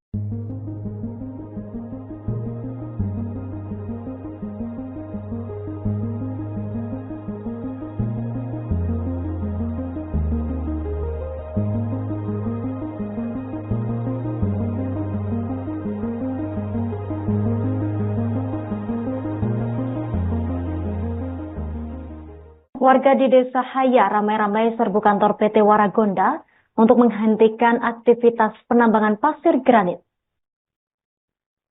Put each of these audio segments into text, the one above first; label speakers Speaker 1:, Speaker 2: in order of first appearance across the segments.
Speaker 1: Warga di Desa Haya ramai-ramai serbu kantor PT Waragonda untuk menghentikan aktivitas penambangan pasir granit.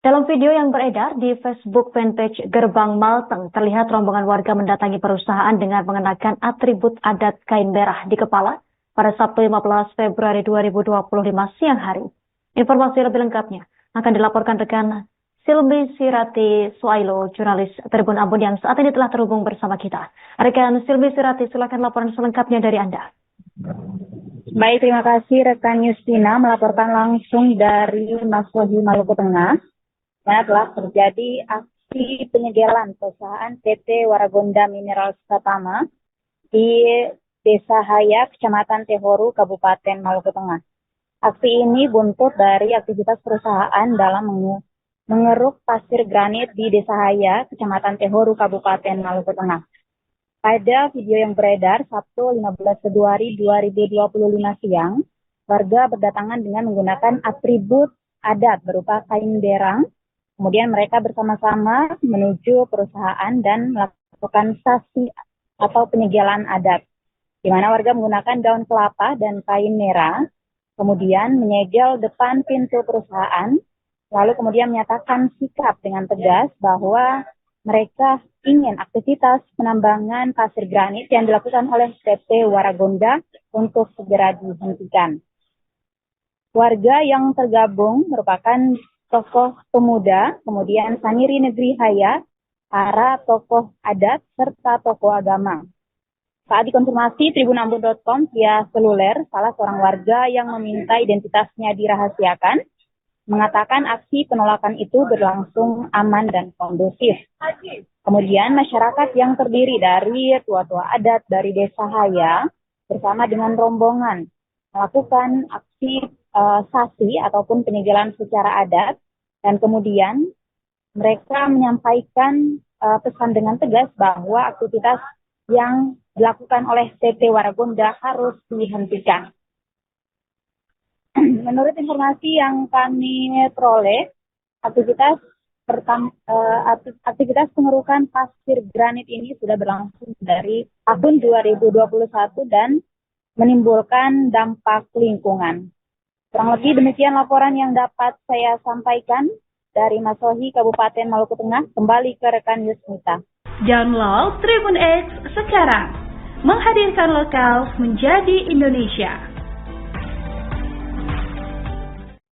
Speaker 1: Dalam video yang beredar di Facebook fanpage Gerbang Malteng, terlihat rombongan warga mendatangi perusahaan dengan mengenakan atribut adat kain merah di kepala pada Sabtu 15 Februari 2025 siang hari. Informasi lebih lengkapnya akan dilaporkan rekan Silmi Sirati Suailo, jurnalis Tribun Ambon yang saat ini telah terhubung bersama kita. Rekan Silmi Sirati, silakan laporan selengkapnya dari Anda.
Speaker 2: Baik, terima kasih rekan Yustina melaporkan langsung dari Masohi, Maluku Tengah. Yang telah terjadi aksi penyegelan perusahaan PT Waragonda Mineral Pratama di Desa Haya, Kecamatan Tehoru, Kabupaten Maluku Tengah. Aksi ini buntut dari aktivitas perusahaan dalam mengeruk pasir granit di Desa Haya, Kecamatan Tehoru, Kabupaten Maluku Tengah. Pada video yang beredar Sabtu 15 Februari 2025 siang, warga berdatangan dengan menggunakan atribut adat berupa kain berang. Kemudian mereka bersama-sama menuju perusahaan dan melakukan sasi atau penyegelan adat, di mana warga menggunakan daun kelapa dan kain merah, kemudian menyegel depan pintu perusahaan, lalu kemudian menyatakan sikap dengan tegas bahwa mereka ingin aktivitas penambangan pasir granit yang dilakukan oleh PT Waragonda untuk segera dihentikan. Warga yang tergabung merupakan tokoh pemuda, kemudian Saniri Negeri Haya, para tokoh adat, serta tokoh agama. Saat dikonfirmasi tribunambon.com via seluler, salah seorang warga yang meminta identitasnya dirahasiakan, mengatakan aksi penolakan itu berlangsung aman dan kondusif. Kemudian masyarakat yang terdiri dari tua-tua adat dari Desa Haya bersama dengan rombongan melakukan aksi sasi ataupun penyegelan secara adat, dan kemudian mereka menyampaikan pesan dengan tegas bahwa aktivitas yang dilakukan oleh PT Waragonda harus dihentikan. Menurut informasi yang kami peroleh, aktivitas pengerukan pasir granit ini sudah berlangsung dari tahun 2021 dan menimbulkan dampak lingkungan. Kurang lebih demikian laporan yang dapat saya sampaikan dari Masohi, Kabupaten Maluku Tengah. Kembali ke rekan Yusmita.
Speaker 3: Download Tribun X sekarang, menghadirkan lokal menjadi Indonesia.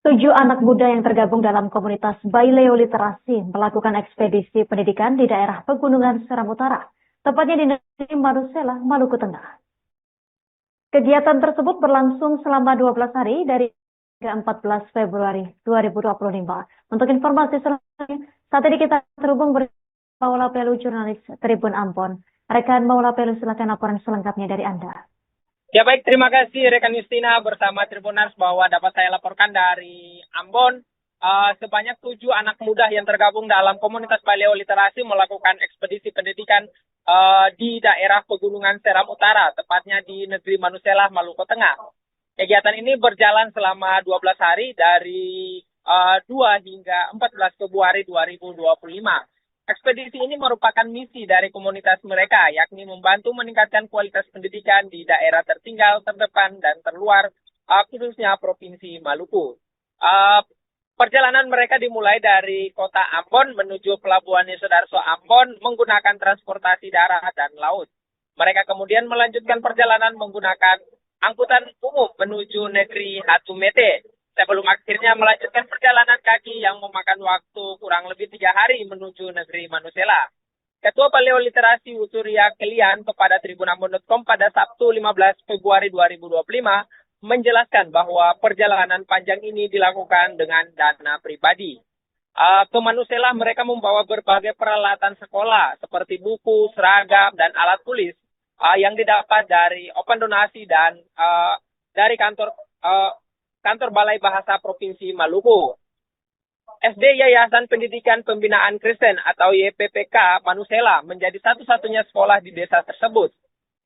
Speaker 1: 7 anak muda yang tergabung dalam komunitas Baileo Literasi melakukan ekspedisi pendidikan di daerah Pegunungan Seram Utara, tepatnya di negeri Manusela, Maluku Tengah. Kegiatan tersebut berlangsung selama 12 hari dari 14 Februari 2025. Untuk informasi selanjutnya, saat ini kita terhubung bersama Maula Pelu, jurnalis Tribun Ambon. Rekan Maula Pelu, silakan laporan selengkapnya dari Anda.
Speaker 4: Ya baik, terima kasih rekan Justina bersama Tribuners bahwa dapat saya laporkan dari Ambon. Sebanyak 7 anak muda yang tergabung dalam komunitas Baileo Literasi melakukan ekspedisi pendidikan di daerah Pegunungan Seram Utara, tepatnya di negeri Manusela, Maluku Tengah. Kegiatan ini berjalan selama 12 hari dari 2 hingga 14 Februari 2025. Ekspedisi ini merupakan misi dari komunitas mereka, yakni membantu meningkatkan kualitas pendidikan di daerah tertinggal, terdepan, dan terluar, khususnya Provinsi Maluku. Perjalanan mereka dimulai dari kota Ambon menuju Pelabuhan Yosudarso Ambon menggunakan transportasi darat dan laut. Mereka kemudian melanjutkan perjalanan menggunakan angkutan umum menuju negeri Hatumete, sebelum akhirnya melanjutkan perjalanan kaki yang memakan waktu kurang lebih 3 hari menuju negeri Manusela. Ketua Baileo Literasi Usuria Kelian kepada tribunambon.com pada Sabtu 15 Februari 2025 menjelaskan bahwa perjalanan panjang ini dilakukan dengan dana pribadi. Ke Manusela mereka membawa berbagai peralatan sekolah seperti buku, seragam, dan alat tulis yang didapat dari open donasi dan dari kantor Balai Bahasa Provinsi Maluku. SD Yayasan Pendidikan Pembinaan Kristen atau YPPK Manusela menjadi satu-satunya sekolah di desa tersebut.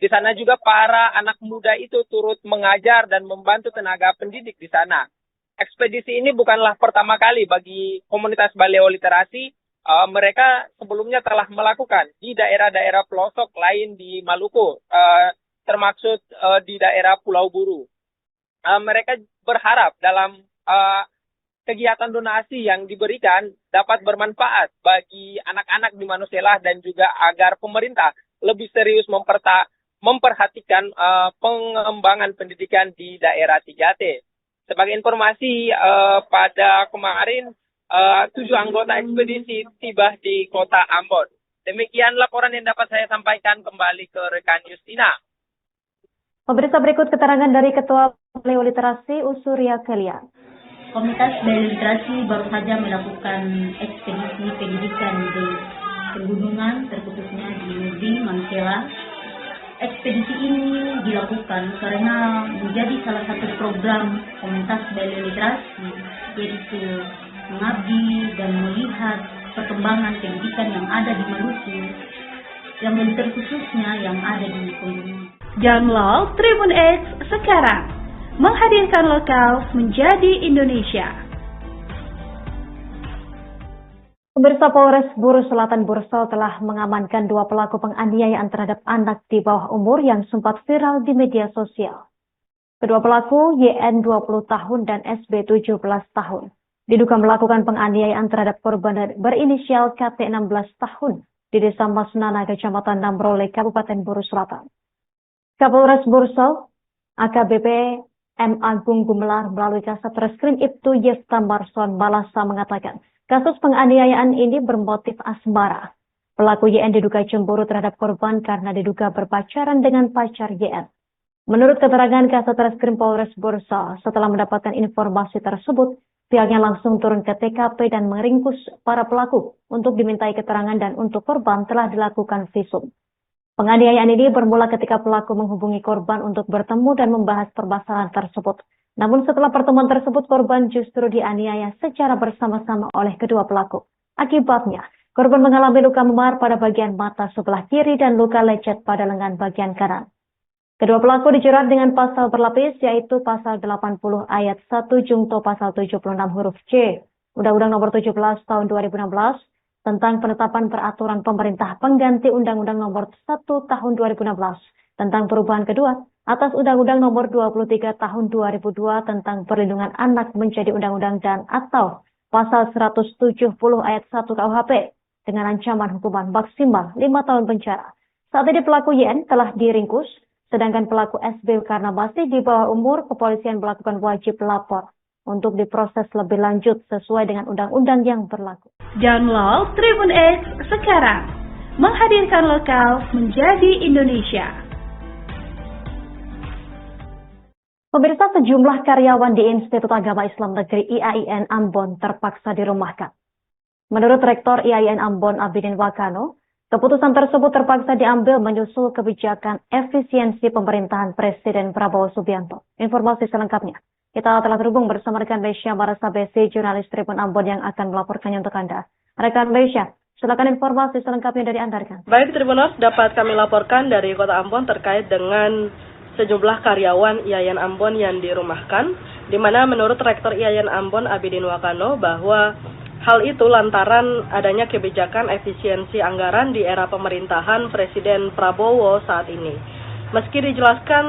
Speaker 4: Di sana juga para anak muda itu turut mengajar dan membantu tenaga pendidik di sana. Ekspedisi ini bukanlah pertama kali bagi komunitas Baleo Literasi. Mereka sebelumnya telah melakukan di daerah-daerah pelosok lain di Maluku, termasuk di daerah Pulau Buru. Mereka berharap dalam kegiatan donasi yang diberikan dapat bermanfaat bagi anak-anak di Manusela dan juga agar pemerintah lebih serius memperhatikan pengembangan pendidikan di daerah 3T. Sebagai informasi, pada kemarin 7 anggota ekspedisi tiba di kota Ambon. Demikian laporan yang dapat saya sampaikan, kembali ke rekan Justina.
Speaker 1: Pemirsa, berikut keterangan dari Ketua Baleo Literasi Usuria Kelia.
Speaker 5: Komunitas Baleo Literasi baru saja melakukan ekspedisi pendidikan di pegunungan, terkhususnya di negeri Manusela. Ekspedisi ini dilakukan karena menjadi salah satu program komunitas Baleo Literasi, yaitu mengabdi dan melihat perkembangan pendidikan yang ada di Maluku, yang terkhususnya yang ada di pegunungan.
Speaker 3: Download Tribun X sekarang, menghadirkan lokal menjadi Indonesia.
Speaker 1: Pemirsa, Polres Buru Selatan Bursol telah mengamankan 2 pelaku penganiayaan terhadap anak di bawah umur yang sempat viral di media sosial. Kedua pelaku, YN 20 tahun dan SB 17 tahun, diduga melakukan penganiayaan terhadap korban berinisial KT 16 tahun di Desa Masnana, Kecamatan Namrole, Kabupaten Buru Selatan. Kapolres Bursol, AKBP M. Agung Gumelar melalui Kasat Reskrim Ibtu Yefta Marson Malasa mengatakan, kasus penganiayaan ini bermotif asmara. Pelaku YN diduga cemburu terhadap korban karena diduga berpacaran dengan pacar YN. Menurut keterangan Kasat Reskrim Polres Bursol, setelah mendapatkan informasi tersebut, pihaknya langsung turun ke TKP dan meringkus para pelaku untuk dimintai keterangan dan untuk korban telah dilakukan visum. Penganiayaan ini bermula ketika pelaku menghubungi korban untuk bertemu dan membahas permasalahan tersebut. Namun setelah pertemuan tersebut, korban justru dianiaya secara bersama-sama oleh kedua pelaku. Akibatnya, korban mengalami luka memar pada bagian mata sebelah kiri dan luka lecet pada lengan bagian kanan. Kedua pelaku dijerat dengan pasal berlapis, yaitu pasal 80 ayat 1 jungto pasal 76 huruf C, Undang-Undang Nomor 17 Tahun 2016, tentang penetapan peraturan pemerintah pengganti Undang-Undang Nomor 1 Tahun 2016, tentang perubahan kedua atas Undang-Undang Nomor 23 Tahun 2002 tentang perlindungan anak menjadi undang-undang dan atau pasal 170 ayat 1 KUHP dengan ancaman hukuman maksimal 5 tahun penjara. Saat ini pelaku YN telah diringkus, sedangkan pelaku SB karena masih di bawah umur, kepolisian melakukan wajib lapor untuk diproses lebih lanjut sesuai dengan undang-undang yang berlaku.
Speaker 3: Download Tribun X sekarang, menghadirkan lokal menjadi Indonesia.
Speaker 1: Pemirsa, sejumlah karyawan di Institut Agama Islam Negeri IAIN Ambon terpaksa dirumahkan. Menurut Rektor IAIN Ambon Abidin Wakano, keputusan tersebut terpaksa diambil menyusul kebijakan efisiensi pemerintahan Presiden Prabowo Subianto. Informasi selengkapnya, kita telah terhubung bersama rekan Mesya Marasabesi, jurnalis Tribun Ambon yang akan melaporkannya untuk Anda. Rekan Mesya, silakan informasi selengkapnya dari Anda, rekan.
Speaker 6: Baik, Tribuners, dapat kami laporkan dari Kota Ambon terkait dengan sejumlah karyawan IAIN Ambon yang dirumahkan, di mana menurut Rektor IAIN Ambon Abidin Wakano bahwa hal itu lantaran adanya kebijakan efisiensi anggaran di era pemerintahan Presiden Prabowo saat ini. Meski dijelaskan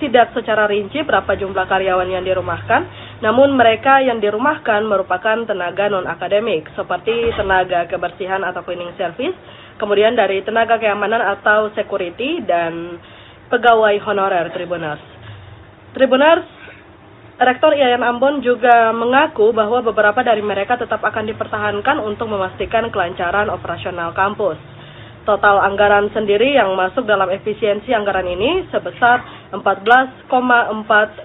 Speaker 6: tidak secara rinci berapa jumlah karyawan yang dirumahkan, namun mereka yang dirumahkan merupakan tenaga non-akademik, seperti tenaga kebersihan atau cleaning service, kemudian dari tenaga keamanan atau security, dan pegawai honorer. Tribuners, Rektor IAIN Ambon juga mengaku bahwa beberapa dari mereka tetap akan dipertahankan untuk memastikan kelancaran operasional kampus. Total anggaran sendiri yang masuk dalam efisiensi anggaran ini sebesar 14,4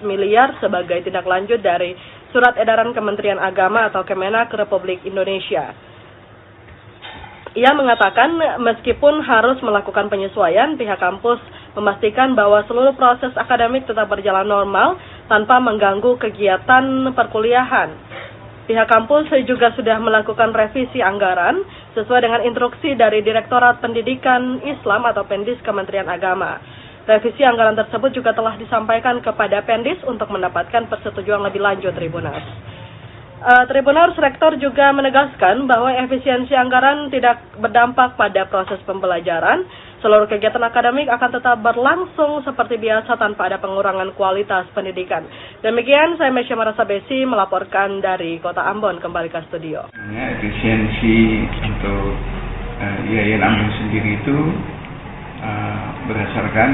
Speaker 6: miliar sebagai tindak lanjut dari Surat Edaran Kementerian Agama atau Kemenak Republik Indonesia. Ia mengatakan meskipun harus melakukan penyesuaian, pihak kampus memastikan bahwa seluruh proses akademik tetap berjalan normal tanpa mengganggu kegiatan perkuliahan. Pihak kampus juga sudah melakukan revisi anggaran sesuai dengan instruksi dari Direktorat Pendidikan Islam atau Pendis Kementerian Agama. Revisi anggaran tersebut juga telah disampaikan kepada Pendis untuk mendapatkan persetujuan lebih lanjut Tribuners. Tribuners, Rektor juga menegaskan bahwa efisiensi anggaran tidak berdampak pada proses pembelajaran. Seluruh kegiatan akademik akan tetap berlangsung seperti biasa tanpa ada pengurangan kualitas pendidikan. Demikian, saya Mesya Marasabesi melaporkan dari Kota Ambon, kembali ke studio.
Speaker 7: Efisiensi untuk IAIN Ambon sendiri itu berdasarkan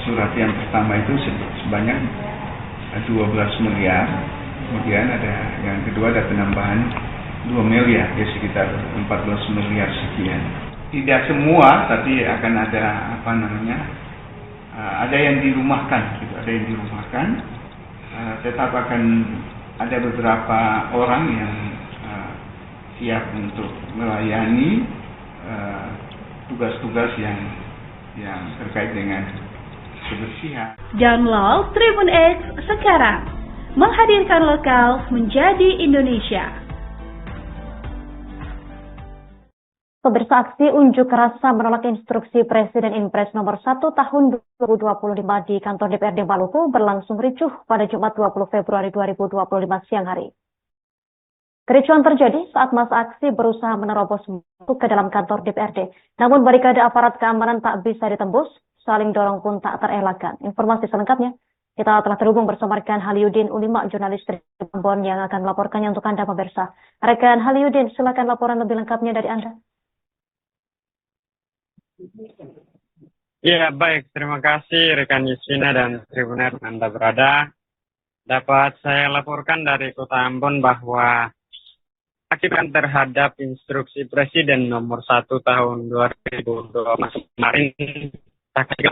Speaker 7: surat yang pertama itu sebanyak 12 miliar. Kemudian ada yang kedua ada penambahan 2 miliar, ya sekitar 14 miliar sekian. Tidak semua, tapi akan ada ada yang dirumahkan, gitu. Ada yang dirumahkan, tetap akan ada beberapa orang yang siap untuk melayani tugas-tugas yang terkait dengan kebersihan.
Speaker 3: Download Tribun X sekarang, menghadirkan lokal menjadi Indonesia.
Speaker 1: Pemirsa, aksi unjuk rasa menolak instruksi Presiden Impres nomor 1 tahun 2025 di kantor DPRD Maluku berlangsung ricuh pada Jumat 20 Februari 2025 siang hari. Kericuhan terjadi saat massa aksi berusaha menerobos masuk ke dalam kantor DPRD. Namun barikade aparat keamanan tak bisa ditembus, saling dorong pun tak terelakkan. Informasi selengkapnya, kita telah terhubung bersama rekan Haliudin Ulima, jurnalis Ambon yang akan melaporkannya untuk Anda pemirsa. Rekan Haliudin, silakan laporan lebih lengkapnya dari Anda.
Speaker 8: Ya, baik. Terima kasih rekan Yusina dan Tribuner Anda berada. Dapat saya laporkan dari Kota Ambon bahwa akibat terhadap instruksi Presiden nomor 1 tahun 2020 kemarin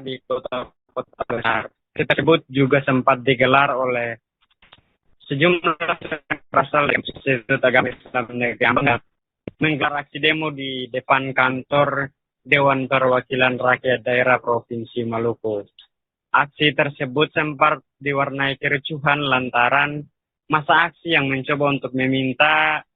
Speaker 8: di kota besar tersebut juga sempat digelar oleh sejumlah berasal dari Institut Agama Islam Negeri Ambon menggelar aksi demo di depan kantor Dewan Perwakilan Rakyat Daerah Provinsi Maluku. Aksi tersebut sempat diwarnai kericuhan lantaran massa aksi yang mencoba untuk meminta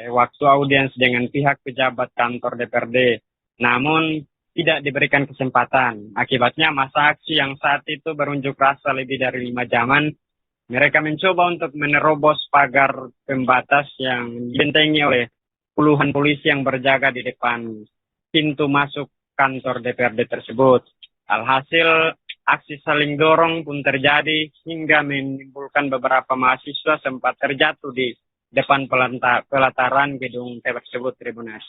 Speaker 8: waktu audiens dengan pihak pejabat kantor DPRD. Namun tidak diberikan kesempatan. Akibatnya massa aksi yang saat itu berunjuk rasa lebih dari 5 jaman, mereka mencoba untuk menerobos pagar pembatas yang dibentengi oleh puluhan polisi yang berjaga di depan pintu masuk kantor DPRD tersebut. Alhasil, aksi saling dorong pun terjadi hingga menimbulkan beberapa mahasiswa sempat terjatuh di depan pelataran gedung tersebut, Tribuners.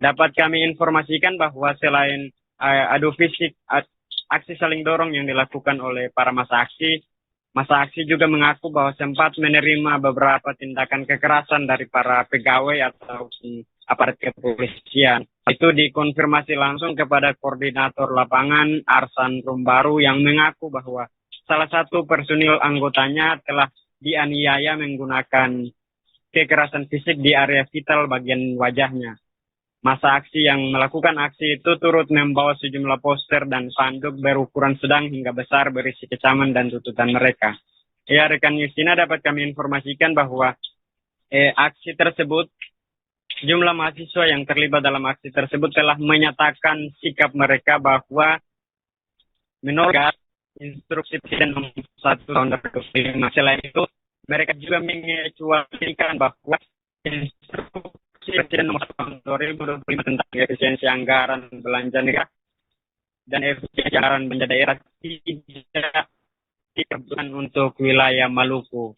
Speaker 8: Dapat kami informasikan bahwa selain adu fisik, aksi saling dorong yang dilakukan oleh para massa aksi juga mengaku bahwa sempat menerima beberapa tindakan kekerasan dari para pegawai atau aparat kepolisian. Itu dikonfirmasi langsung kepada koordinator lapangan Arsan Rumbaru yang mengaku bahwa salah satu personil anggotanya telah dianiaya menggunakan kekerasan fisik di area vital bagian wajahnya. Massa aksi yang melakukan aksi itu turut membawa sejumlah poster dan spanduk berukuran sedang hingga besar berisi kecaman dan tuntutan mereka. Ya, rekan Yusina, dapat kami informasikan bahwa aksi tersebut, sejumlah mahasiswa yang terlibat dalam aksi tersebut telah menyatakan sikap mereka bahwa menolak instruksi Presiden nomor 1 tahun 2025. Selain itu, mereka juga mengecualikan bahwa instruksi Presiden nomor 1 tahun 2025 tentang efisiensi anggaran belanja negara dan efisiensi anggaran belanja daerah tidak diperuntukkan untuk wilayah Maluku.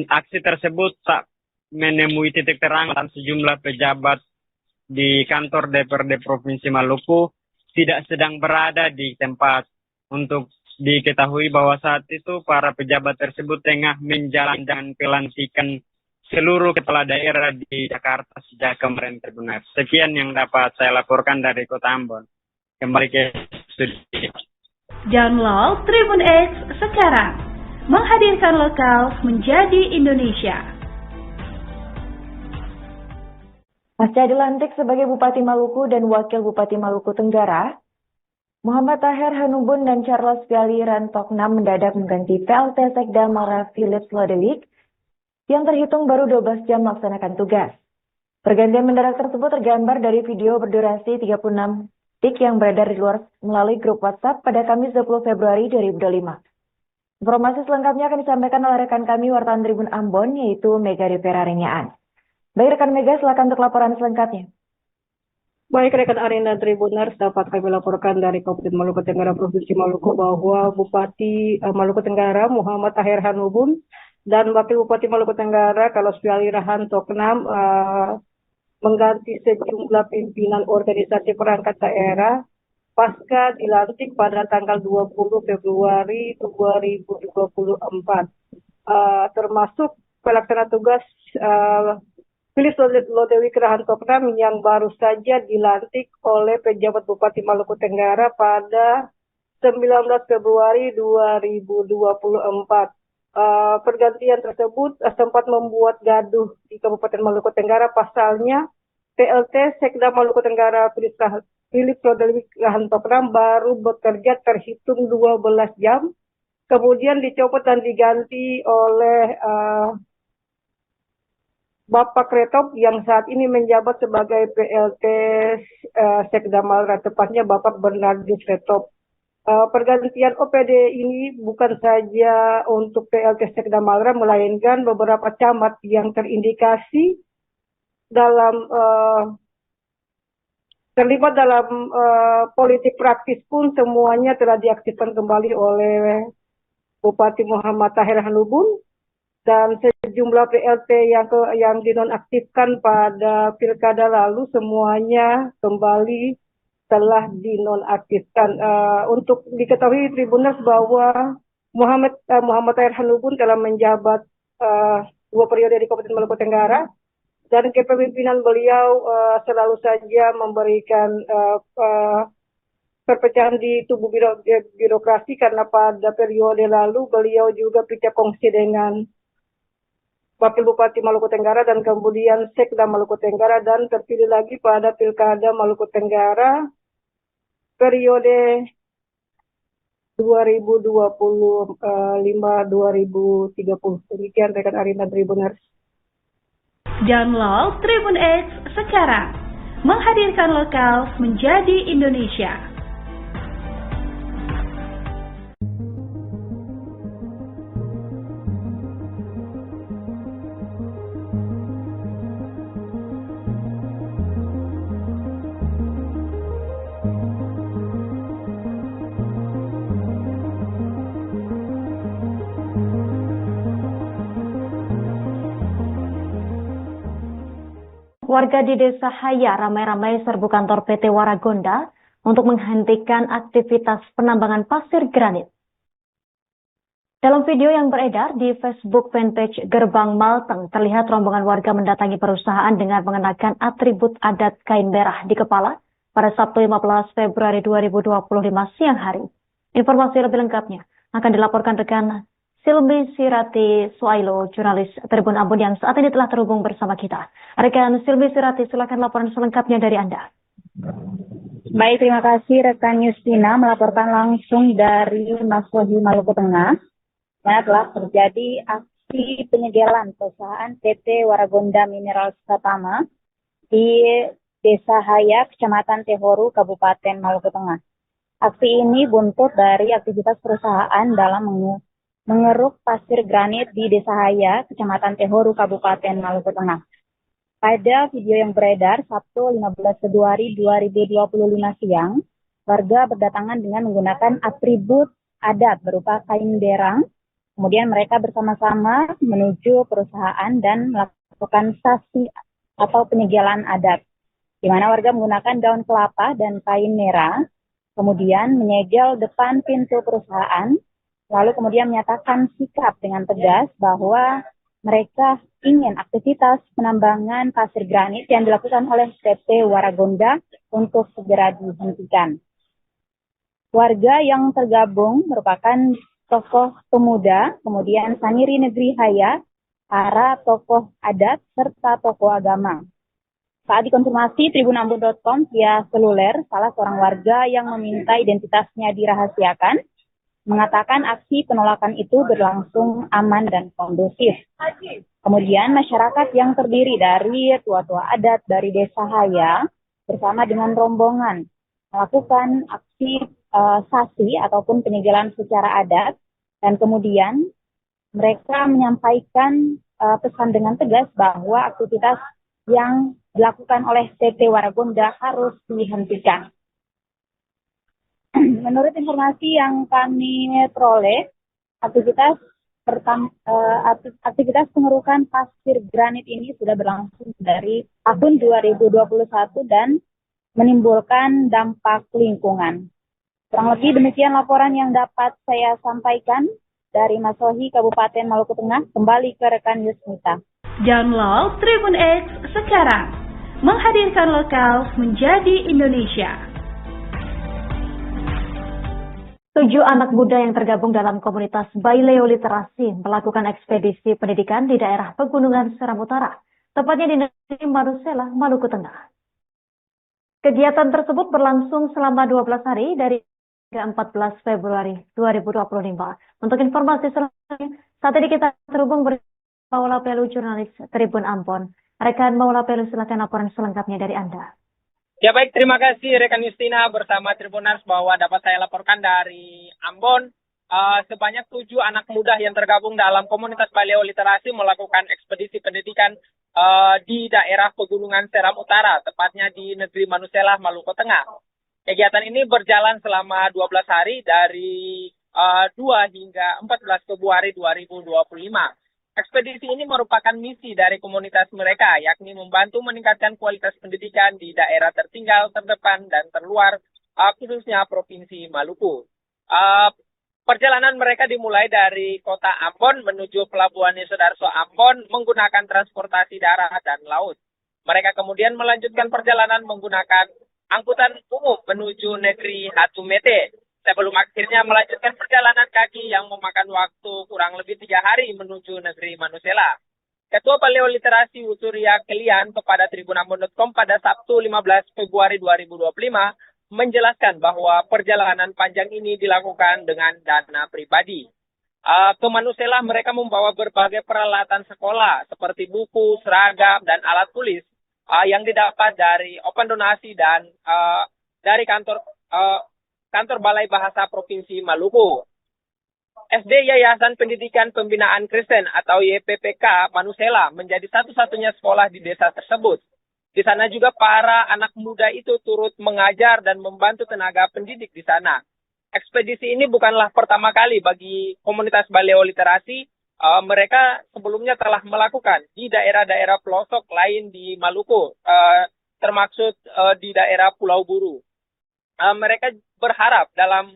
Speaker 8: Aksi tersebut tak menemui titik terang dan sejumlah pejabat di kantor DPRD Provinsi Maluku tidak sedang berada di tempat. Untuk diketahui bahwa saat itu para pejabat tersebut tengah menjalankan pelantikan seluruh kepala daerah di Jakarta sejak kemarin, Tribuners. Sekian yang dapat saya laporkan dari Kota Ambon. Kembali ke studio.
Speaker 3: Download Tribun X sekarang, menghadirkan lokal menjadi Indonesia.
Speaker 9: Pasca dilantik sebagai Bupati Maluku dan Wakil Bupati Maluku Tenggara, Muhammad Taher Hanubun dan Charles Gali Rantoknam mendadak mengganti PLT Sekda Mara Philips Lodewijk yang terhitung baru 12 jam melaksanakan tugas. Pergantian mendadak tersebut tergambar dari video berdurasi 36 detik yang beredar di luar melalui grup WhatsApp pada Kamis 20 Februari 2025. Informasi selengkapnya akan disampaikan oleh rekan kami wartawan Tribun Ambon, yaitu Mega Rivera Renyaan. Baik rekan Mega, silakan untuk laporan selengkapnya.
Speaker 6: Baik rekan Arin dan Tribuners, dapat kami laporkan dari Kabupaten Maluku Tenggara Provinsi Maluku bahwa Bupati Maluku Tenggara Muhammad Taher Hanubun dan Wakil Bupati Maluku Tenggara Carlos Fiali Rahanto Kenam mengganti sejumlah pimpinan organisasi perangkat daerah pasca dilantik pada tanggal 20 Februari 2024, termasuk pelaksana tugas Phyllis Lodewi Rahanto Kenam yang baru saja dilantik oleh pejabat Bupati Maluku Tenggara pada 19 Februari 2024. Pergantian tersebut sempat membuat gaduh di Kabupaten Maluku Tenggara. Pasalnya, PLT Sekda Maluku Tenggara Phyllis Lodewi Rahanto Kenam baru bekerja terhitung 12 jam, kemudian dicopot dan diganti oleh Bapak Kretop yang saat ini menjabat sebagai PLT Sekda Malra, tepatnya Bapak Bernardus Kretop. Pergantian OPD ini bukan saja untuk PLT Sekda Malra, melainkan beberapa camat yang terindikasi dalam terlibat dalam politik praktis pun semuanya telah diaktifkan kembali oleh Bupati Muhammad Taher Hanubun. Dan sejumlah PLT yang dinonaktifkan pada pilkada lalu semuanya kembali telah dinonaktifkan. Untuk diketahui Tribuners bahwa Muhammad Taher Hanubun telah menjabat 2 periode di Kabupaten Maluku Tenggara, dan kepemimpinan beliau selalu saja memberikan perpecahan di tubuh birokrasi, karena pada periode lalu beliau juga pecah kongsi dengan Wakil Bupati Maluku Tenggara dan kemudian Sekda Maluku Tenggara, dan terpilih lagi pada Pilkada Maluku Tenggara periode 2025-2030. Demikian rekan Arin dan Tribuners.
Speaker 3: Download Tribun X sekarang, menghadirkan lokal menjadi Indonesia.
Speaker 1: Warga di Desa Haya ramai-ramai serbu kantor PT Waragonda untuk menghentikan aktivitas penambangan pasir granit. Dalam video yang beredar di Facebook fanpage Gerbang Malteng, terlihat rombongan warga mendatangi perusahaan dengan mengenakan atribut adat kain merah di kepala pada Sabtu 15 Februari 2025 siang hari. Informasi lebih lengkapnya akan dilaporkan rekan Silmi Sirati Suailo, jurnalis Tribun Ambon yang saat ini telah terhubung bersama kita. Rekan Silmi Sirati, silakan laporan selengkapnya dari Anda.
Speaker 2: Baik, terima kasih rekan Yustina melaporkan langsung dari Masohi Maluku Tengah. Telah terjadi aksi penyegelan perusahaan PT Waragonda Minerals Pratama di Desa Haya, Kecamatan Tehoru, Kabupaten Maluku Tengah. Aksi ini buntut dari aktivitas perusahaan dalam mengeruk pasir granit di Desa Haya, Kecamatan Tehoru, Kabupaten Maluku Tengah. Pada video yang beredar Sabtu 15 Februari 2025 siang, warga berdatangan dengan menggunakan atribut adat berupa kain berang. Kemudian mereka bersama-sama menuju perusahaan dan melakukan sasi atau penyegelan adat, di mana warga menggunakan daun kelapa dan kain merah, kemudian menyegel depan pintu perusahaan, lalu kemudian menyatakan sikap dengan tegas bahwa mereka ingin aktivitas penambangan pasir granit yang dilakukan oleh PT Waragonda untuk segera dihentikan. Warga yang tergabung merupakan tokoh pemuda, kemudian Saniri Negeri Haya, para tokoh adat, serta tokoh agama. Saat dikonfirmasi tribunambon.com via seluler, salah seorang warga yang meminta identitasnya dirahasiakan, mengatakan aksi penolakan itu berlangsung aman dan kondusif. Kemudian masyarakat yang terdiri dari tua-tua adat dari Desa Haya bersama dengan rombongan melakukan aksi sasi ataupun penyegelan secara adat, dan kemudian mereka menyampaikan pesan dengan tegas bahwa aktivitas yang dilakukan oleh PT Waragonda harus dihentikan. Menurut informasi yang kami peroleh, aktivitas pengerukan pasir granit ini sudah berlangsung dari tahun 2021 dan menimbulkan dampak lingkungan. Kurang lebih demikian laporan yang dapat saya sampaikan dari Masohi, Kabupaten Maluku Tengah. Kembali ke rekan Yusmita.
Speaker 3: Download Tribun X sekarang, menghadirkan lokal menjadi Indonesia.
Speaker 1: 7 anak muda yang tergabung dalam komunitas Baileo Literasi melakukan ekspedisi pendidikan di daerah Pegunungan Seram Utara, tepatnya di negeri Manusela, Maluku Tengah. Kegiatan tersebut berlangsung selama 12 hari dari 14 Februari 2025. Untuk informasi selanjutnya, saat ini kita terhubung bersama Maula Pelu, jurnalis Tribun Ambon. Rekan Maula Pelu, silakan laporan selengkapnya dari Anda.
Speaker 4: Ya baik, terima kasih rekan Justina bersama Tribuners bahwa dapat saya laporkan dari Ambon. Sebanyak 7 anak muda yang tergabung dalam komunitas Baileo Literasi melakukan ekspedisi pendidikan di daerah Pegunungan Seram Utara, tepatnya di negeri Manusela, Maluku Tengah. Kegiatan ini berjalan selama 12 hari dari 2 hingga 14 Februari 2025. Ekspedisi ini merupakan misi dari komunitas mereka, yakni membantu meningkatkan kualitas pendidikan di daerah tertinggal, terdepan, dan terluar, khususnya Provinsi Maluku. Perjalanan mereka dimulai dari kota Ambon menuju Pelabuhan Yosudarso Ambon menggunakan transportasi darat dan laut. Mereka kemudian melanjutkan perjalanan menggunakan angkutan umum menuju negeri Hatumete, sebelum akhirnya melanjutkan perjalanan kaki yang memakan waktu kurang lebih 3 hari menuju negeri Manusela. Ketua Baileo Literasi Usuria Kelian kepada tribunambon.com pada Sabtu 15 Februari 2025 menjelaskan bahwa perjalanan panjang ini dilakukan dengan dana pribadi. Ke Manusela mereka membawa berbagai peralatan sekolah seperti buku, seragam, dan alat tulis yang didapat dari open donasi dan dari kantor Balai Bahasa Provinsi Maluku. SD Yayasan Pendidikan Pembinaan Kristen atau YPPK Manusela menjadi satu-satunya sekolah di desa tersebut. Di sana juga para anak muda itu turut mengajar dan membantu tenaga pendidik di sana. Ekspedisi ini bukanlah pertama kali bagi komunitas Baileo Literasi. Mereka sebelumnya telah melakukan di daerah-daerah pelosok lain di Maluku, termaksud di daerah Pulau Buru. Mereka berharap dalam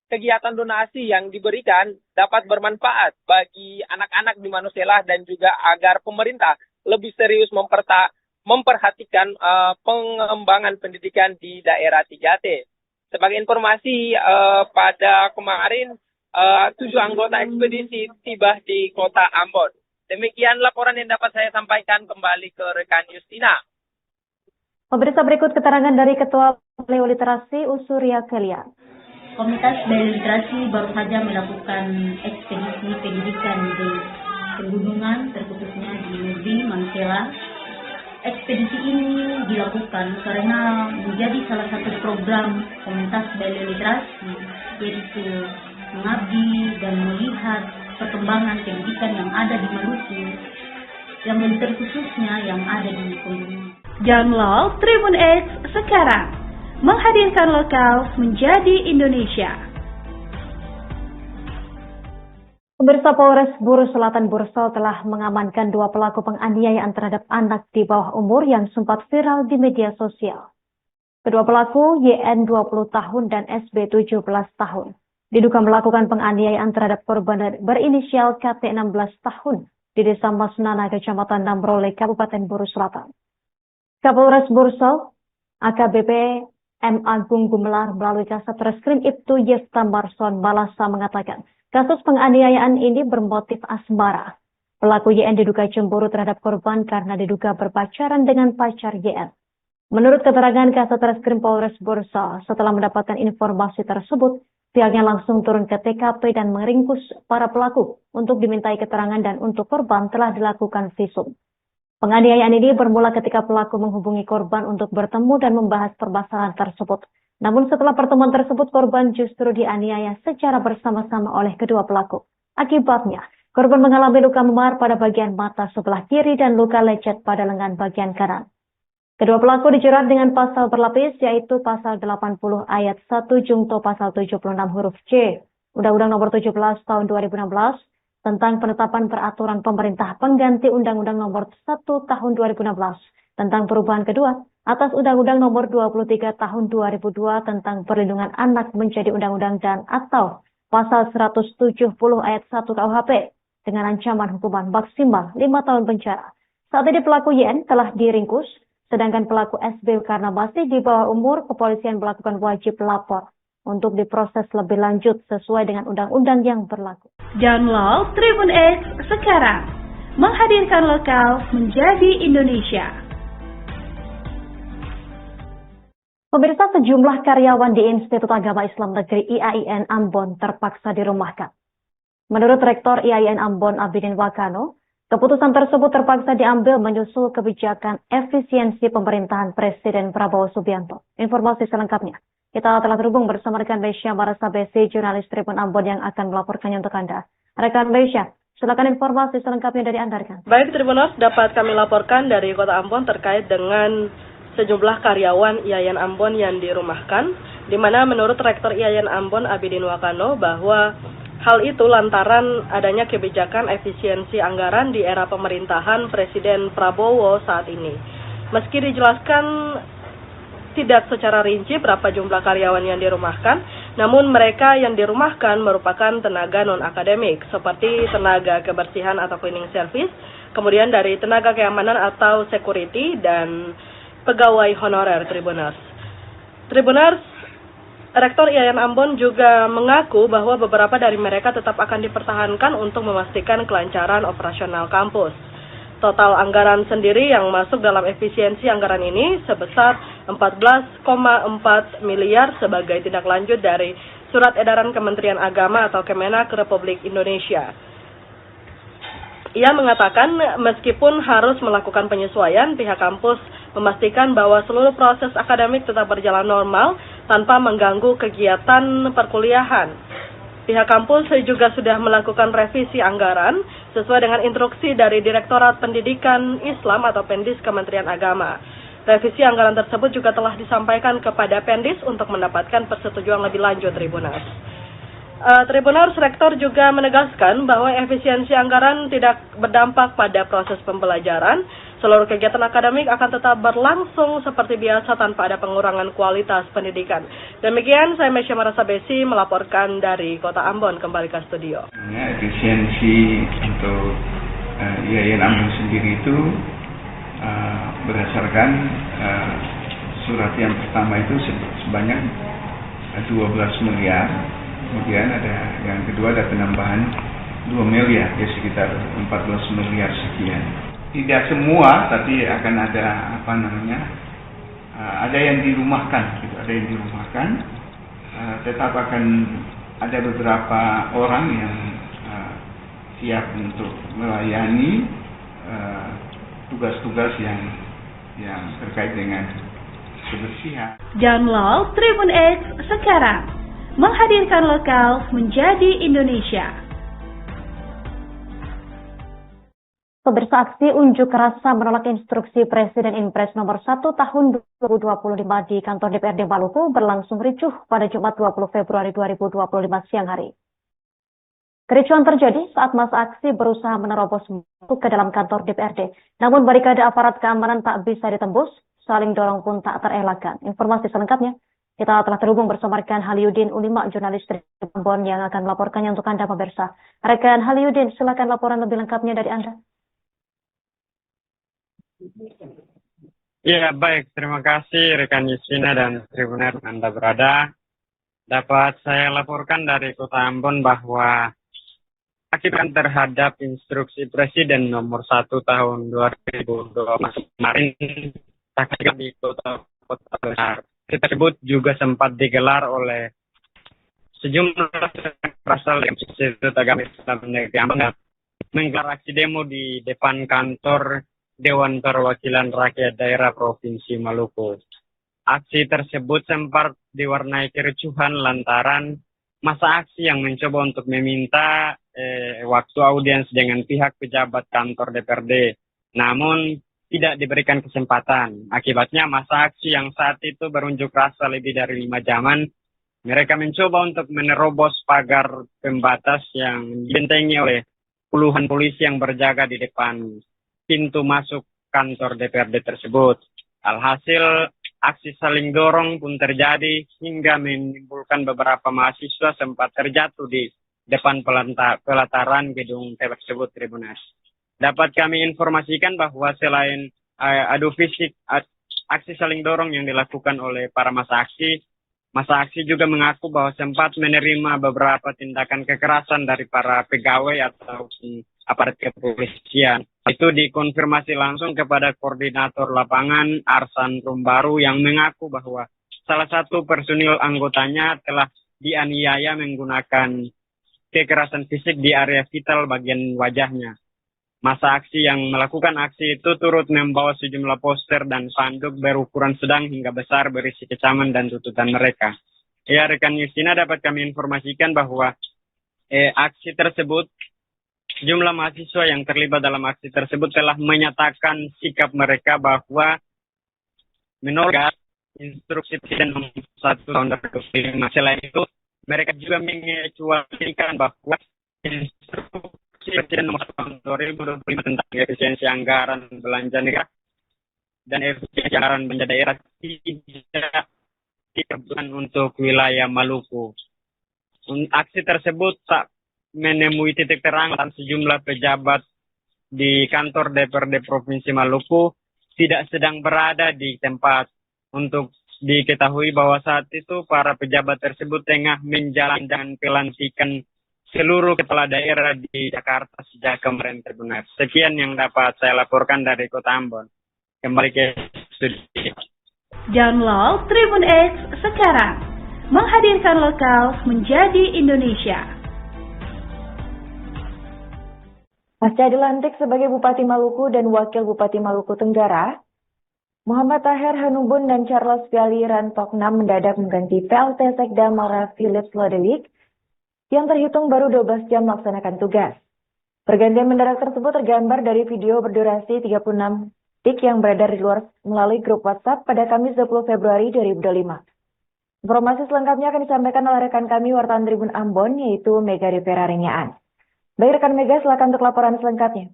Speaker 4: kegiatan donasi yang diberikan dapat bermanfaat bagi anak-anak di Manusela dan juga agar pemerintah lebih serius memperhatikan pengembangan pendidikan di daerah 3T. Sebagai informasi, pada kemarin 7 anggota ekspedisi tiba di kota Ambon. Demikian laporan yang dapat saya sampaikan, kembali ke rekan Justina.
Speaker 1: Pemirsa, berikut keterangan dari Ketua Baileo Literasi Usuria Kelian.
Speaker 5: Komunitas Baileo Literasi baru saja melakukan ekspedisi pendidikan di pegunungan, terkhususnya di negeri Manusela. Ekspedisi ini dilakukan karena menjadi salah satu program komunitas Baileo Literasi, yaitu mengabdi dan melihat perkembangan pendidikan yang ada di Maluku, yang terkhususnya yang ada di pegunungan.
Speaker 3: Download Tribun X sekarang, menghadirkan lokal menjadi Indonesia.
Speaker 1: Pemirsa, Polres Buru Selatan Bursol telah mengamankan 2 pelaku penganiayaan terhadap anak di bawah umur yang sempat viral di media sosial. Kedua pelaku, YN 20 tahun dan SB 17 tahun, diduga melakukan penganiayaan terhadap korban berinisial KT 16 tahun di Desa Masnana, Kecamatan Namrole, Kabupaten Buru Selatan. Kapolres Bursol, AKBP M. Agung Gumelar melalui Kasat Reskrim Ibtu Yefta Marson Malasa mengatakan, kasus penganiayaan ini bermotif asmara. Pelaku YN diduga cemburu terhadap korban karena diduga berpacaran dengan pacar YN. Menurut keterangan Kasat Reskrim Polres Bursol, setelah mendapatkan informasi tersebut, Pihaknya langsung turun ke TKP dan meringkus para pelaku untuk dimintai keterangan dan untuk korban telah dilakukan visum. Penganiayaan ini bermula ketika pelaku menghubungi korban untuk bertemu dan membahas permasalahan tersebut. Namun setelah pertemuan tersebut, korban justru dianiaya secara bersama-sama oleh kedua pelaku. Akibatnya, korban mengalami luka memar pada bagian mata sebelah kiri dan luka lecet pada lengan bagian kanan. Kedua pelaku dijerat dengan pasal berlapis, yaitu pasal 80 ayat 1 Jungto pasal 76 huruf C, Undang-Undang Nomor 17 Tahun 2016, tentang penetapan peraturan pemerintah pengganti Undang-Undang Nomor 1 Tahun 2016, tentang perubahan kedua atas Undang-Undang Nomor 23 Tahun 2002 tentang perlindungan anak menjadi undang-undang dan atau pasal 170 ayat 1 KUHP dengan ancaman hukuman maksimal 5 tahun penjara. Saat ini pelaku YN telah diringkus, sedangkan pelaku SB karena masih di bawah umur, kepolisian melakukan wajib lapor untuk diproses lebih lanjut sesuai dengan undang-undang yang berlaku.
Speaker 3: Download Tribun X sekarang, menghadirkan lokal menjadi Indonesia.
Speaker 1: Pemirsa, sejumlah karyawan di Institut Agama Islam Negeri IAIN Ambon terpaksa dirumahkan. Menurut Rektor IAIN Ambon Abidin Wakano, keputusan tersebut terpaksa diambil menyusul kebijakan efisiensi pemerintahan Presiden Prabowo Subianto. Informasi selengkapnya, kita telah terhubung bersama rekan Mesya Marasabesi, jurnalis Tribun Ambon yang akan melaporkannya untuk Anda. Rekan Mesya, silakan informasi selengkapnya dari Anda, rekan.
Speaker 6: Baik, Tribuners, dapat kami laporkan dari Kota Ambon terkait dengan sejumlah karyawan IAIN Ambon yang dirumahkan, di mana menurut Rektor IAIN Ambon Abidin Wakano bahwa hal itu lantaran adanya kebijakan efisiensi anggaran di era pemerintahan Presiden Prabowo saat ini. Meski dijelaskan tidak secara rinci berapa jumlah karyawan yang dirumahkan, namun mereka yang dirumahkan merupakan tenaga non-akademik, seperti tenaga kebersihan atau cleaning service, kemudian dari tenaga keamanan atau security, dan pegawai honorer Tribuners. Rektor IAIN Ambon juga mengaku bahwa beberapa dari mereka tetap akan dipertahankan untuk memastikan kelancaran operasional kampus. Total anggaran sendiri yang masuk dalam efisiensi anggaran ini sebesar 14,4 miliar sebagai tindak lanjut dari Surat Edaran Kementerian Agama atau Kemenak Republik Indonesia. Ia mengatakan meskipun harus melakukan penyesuaian, pihak kampus memastikan bahwa seluruh proses akademik tetap berjalan normal tanpa mengganggu kegiatan perkuliahan. Pihak kampus juga sudah melakukan revisi anggaran sesuai dengan instruksi dari Direktorat Pendidikan Islam atau Pendis Kementerian Agama. Revisi anggaran tersebut juga telah disampaikan kepada Pendis untuk mendapatkan persetujuan lebih lanjut, Tribuners. Tribuners, Rektor juga menegaskan bahwa efisiensi anggaran tidak berdampak pada proses pembelajaran. Seluruh kegiatan akademik akan tetap berlangsung seperti biasa tanpa ada pengurangan kualitas pendidikan. Demikian, saya Mesya Marasabesi melaporkan dari Kota Ambon, kembali ke studio.
Speaker 7: Efisiensi untuk IAIN Ambon sendiri itu berdasarkan surat yang pertama itu sebanyak 12 miliar. Kemudian ada yang kedua ada penambahan 2 miliar, ya sekitar 14 miliar sekian. Tidak semua, tapi akan ada ada yang dirumahkan, gitu. Ada yang dirumahkan. Tetap akan ada beberapa orang yang siap untuk melayani tugas-tugas yang terkait dengan kebersihan.
Speaker 3: Download Tribun X sekarang, menghadirkan lokal menjadi Indonesia.
Speaker 1: Pemirsa, aksi unjuk rasa menolak instruksi Presiden Impres nomor 1 tahun 2025 di kantor DPRD Maluku berlangsung ricuh pada Jumat 20 Februari 2025 siang hari. Kericuhan terjadi saat masa aksi berusaha menerobos masuk ke dalam kantor DPRD. Namun barikade aparat keamanan tak bisa ditembus, saling dorong pun tak terelakkan. Informasi selengkapnya, kita telah terhubung bersama rekan Haliudin Ulima, jurnalis Tribun Ambon yang akan melaporkannya untuk Anda, pemirsa. Rekan Haliudin, silakan laporan lebih lengkapnya dari Anda.
Speaker 8: Ya, baik. Terima kasih rekan Yusina dan Tribuner Anda berada. Dapat saya laporkan dari Kota Ambon bahwa akibat terhadap instruksi Presiden nomor 1 tahun 2020 kemarin di kota besar tersebut juga sempat digelar oleh sejumlah berasal dari Institut Agama Islam Negeri Ambon menggelar aksi demo di depan kantor Dewan Perwakilan Rakyat Daerah Provinsi Maluku. Aksi tersebut sempat diwarnai kericuhan lantaran masa aksi yang mencoba untuk meminta waktu audiens dengan pihak pejabat kantor DPRD, namun tidak diberikan kesempatan. Akibatnya masa aksi yang saat itu berunjuk rasa lebih dari 5 jaman, mereka mencoba untuk menerobos pagar pembatas yang dibentengi oleh puluhan polisi yang berjaga di depan pintu masuk kantor DPRD tersebut. Alhasil, aksi saling dorong pun terjadi hingga menimbulkan beberapa mahasiswa sempat terjatuh di depan pelataran gedung tersebut, Tribunas. Dapat kami informasikan bahwa selain adu fisik, aksi saling dorong yang dilakukan oleh para masa aksi juga mengaku bahwa sempat menerima beberapa tindakan kekerasan dari para pegawai atau aparat kepolisian. Itu dikonfirmasi langsung kepada koordinator lapangan Arsan Rumbaru yang mengaku bahwa salah satu personil anggotanya telah dianiaya menggunakan kekerasan fisik di area vital bagian wajahnya. Masa aksi yang melakukan aksi itu turut membawa sejumlah poster dan spanduk berukuran sedang hingga besar berisi kecaman dan tuntutan mereka. Ya, rekan Yustina, dapat kami informasikan bahwa aksi tersebut, sejumlah mahasiswa yang terlibat dalam aksi tersebut telah menyatakan sikap mereka bahwa menolak instruksi Presiden nomor 1 tahun 2005. Selain itu, mereka juga mengecualikan bahwa instruksi Presiden nomor 1 tahun 2025 tentang efisiensi anggaran belanja negara dan efisiensi anggaran belanja daerah tidak diperuntukkan untuk wilayah Maluku. Aksi tersebut tak menemui titik terang dan sejumlah pejabat di kantor DPRD Provinsi Maluku tidak sedang berada di tempat. Untuk diketahui bahwa saat itu para pejabat tersebut tengah menjalankan pelantikan seluruh kepala daerah di Jakarta sejak kemarin, Tribunas. Sekian yang dapat saya laporkan dari Kota Ambon. Kembali ke studio.
Speaker 3: Download Tribun X sekarang, menghadirkan lokal menjadi Indonesia.
Speaker 9: Pasca dilantik sebagai Bupati Maluku dan Wakil Bupati Maluku Tenggara, Muhammad Taher Hanubun dan Charles Piali Rantoknam mendadak mengganti PLT Sekda Malra Philips Lodewijk yang terhitung baru 12 jam melaksanakan tugas. Pergantian mendadak tersebut tergambar dari video berdurasi 36 detik yang beredar di luar melalui grup WhatsApp pada Kamis 20 Februari 2025. Informasi selengkapnya akan disampaikan oleh rekan kami wartawan Tribun Ambon, yaitu Mega Rivera Rengyaan. Baik rekan Mega, silakan untuk laporan selengkapnya.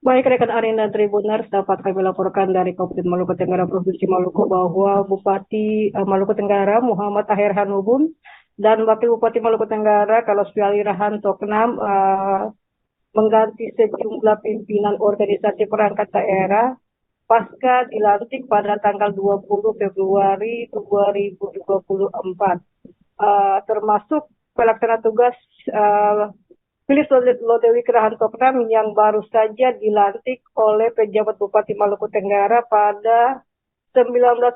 Speaker 6: Baik rekan Arena Tribuners, dapat kami laporkan dari Kabupaten Maluku Tenggara Provinsi Maluku bahwa Bupati Maluku Tenggara Muhammad Taher Hanubun dan Wakil Bupati Maluku Tenggara Carlos Piali Rantoknam mengganti sejumlah pimpinan organisasi perangkat daerah pasca dilantik pada tanggal 20 Februari 2024, termasuk pelaksana tugas Philips Lodewijk Rantoknam yang baru saja dilantik oleh pejabat Bupati Maluku Tenggara pada 19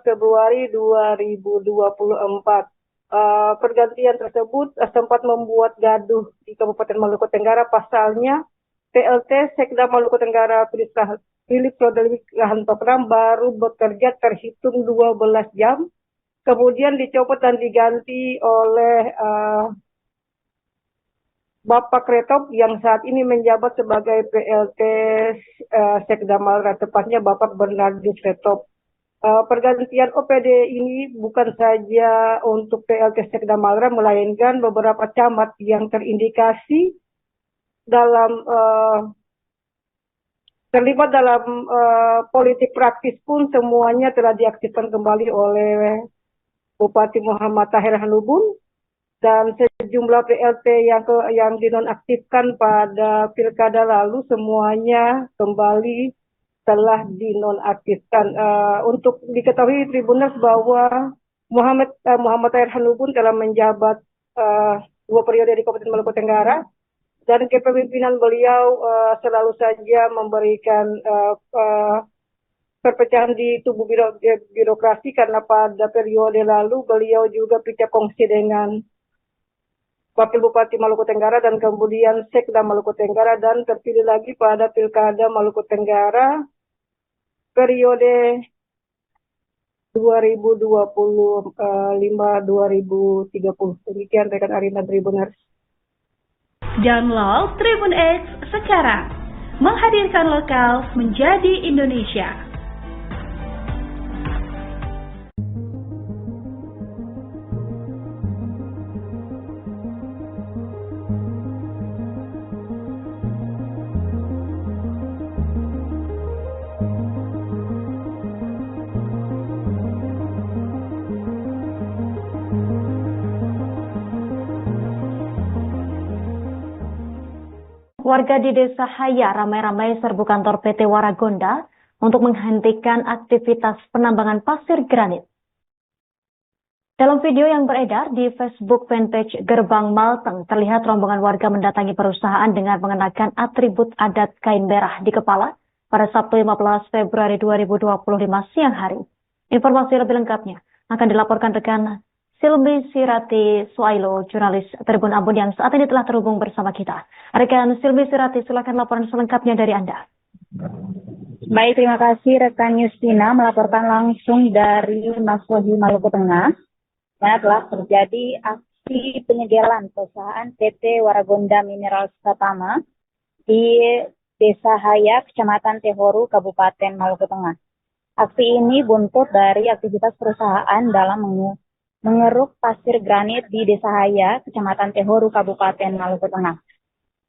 Speaker 6: Februari 2024. Pergantian tersebut sempat membuat gaduh di Kabupaten Maluku Tenggara. Pasalnya, PLT Sekda Maluku Tenggara Philips Lodewijk Rantoknam baru bekerja terhitung 12 jam, kemudian dicopot dan diganti oleh Bapak Kretop yang saat ini menjabat sebagai PLT Sekda Malra, tepatnya Bapak Bernardus Kretop. Pergantian OPD ini bukan saja untuk PLT Sekda Malra, melainkan beberapa camat yang terindikasi dalam terlibat dalam politik praktis pun semuanya telah diaktifkan kembali oleh Bupati Muhammad Taher Hanubun, dan sejumlah PLT yang dinonaktifkan pada pilkada lalu semuanya kembali telah dinonaktifkan. Untuk diketahui Tribuners bahwa Muhammad Taher Hanubun telah menjabat 2 periode di Kabupaten Maluku Tenggara, dan kepemimpinan beliau selalu saja memberikan perpecahan di tubuh birokrasi, karena pada periode lalu beliau juga pecah kongsi dengan
Speaker 10: Wakil Bupati Maluku Tenggara dan kemudian Sekda Maluku Tenggara dan terpilih lagi pada Pilkada Maluku Tenggara periode 2025-2030. Demikian rekan Arina Tribuners.
Speaker 3: Download Tribun X sekarang. Menghadirkan lokal menjadi Indonesia.
Speaker 1: Warga di Desa Haya ramai-ramai serbu kantor PT Waragonda untuk menghentikan aktivitas penambangan pasir granit. Dalam video yang beredar di Facebook fanpage Gerbang Malteng, terlihat rombongan warga mendatangi perusahaan dengan mengenakan atribut adat kain merah di kepala pada Sabtu 15 Februari 2025 siang hari. Informasi lebih lengkapnya akan dilaporkan rekan Silmi Sirati Suailo, jurnalis Tribun Ambon yang saat ini telah terhubung bersama kita. Rekan Silmi Sirati, silakan laporan selengkapnya dari Anda.
Speaker 2: Baik, terima kasih rekan Yustina melaporkan langsung dari Masohi Maluku Tengah. Mana telah terjadi aksi penyegelan perusahaan PT Waragonda Minerals Pertama di Desa Haya, Kecamatan Tehoru, Kabupaten Maluku Tengah. Aksi ini buntut dari aktivitas perusahaan dalam mengeruk pasir granit di Desa Haya, Kecamatan Tehoru, Kabupaten Maluku Tengah.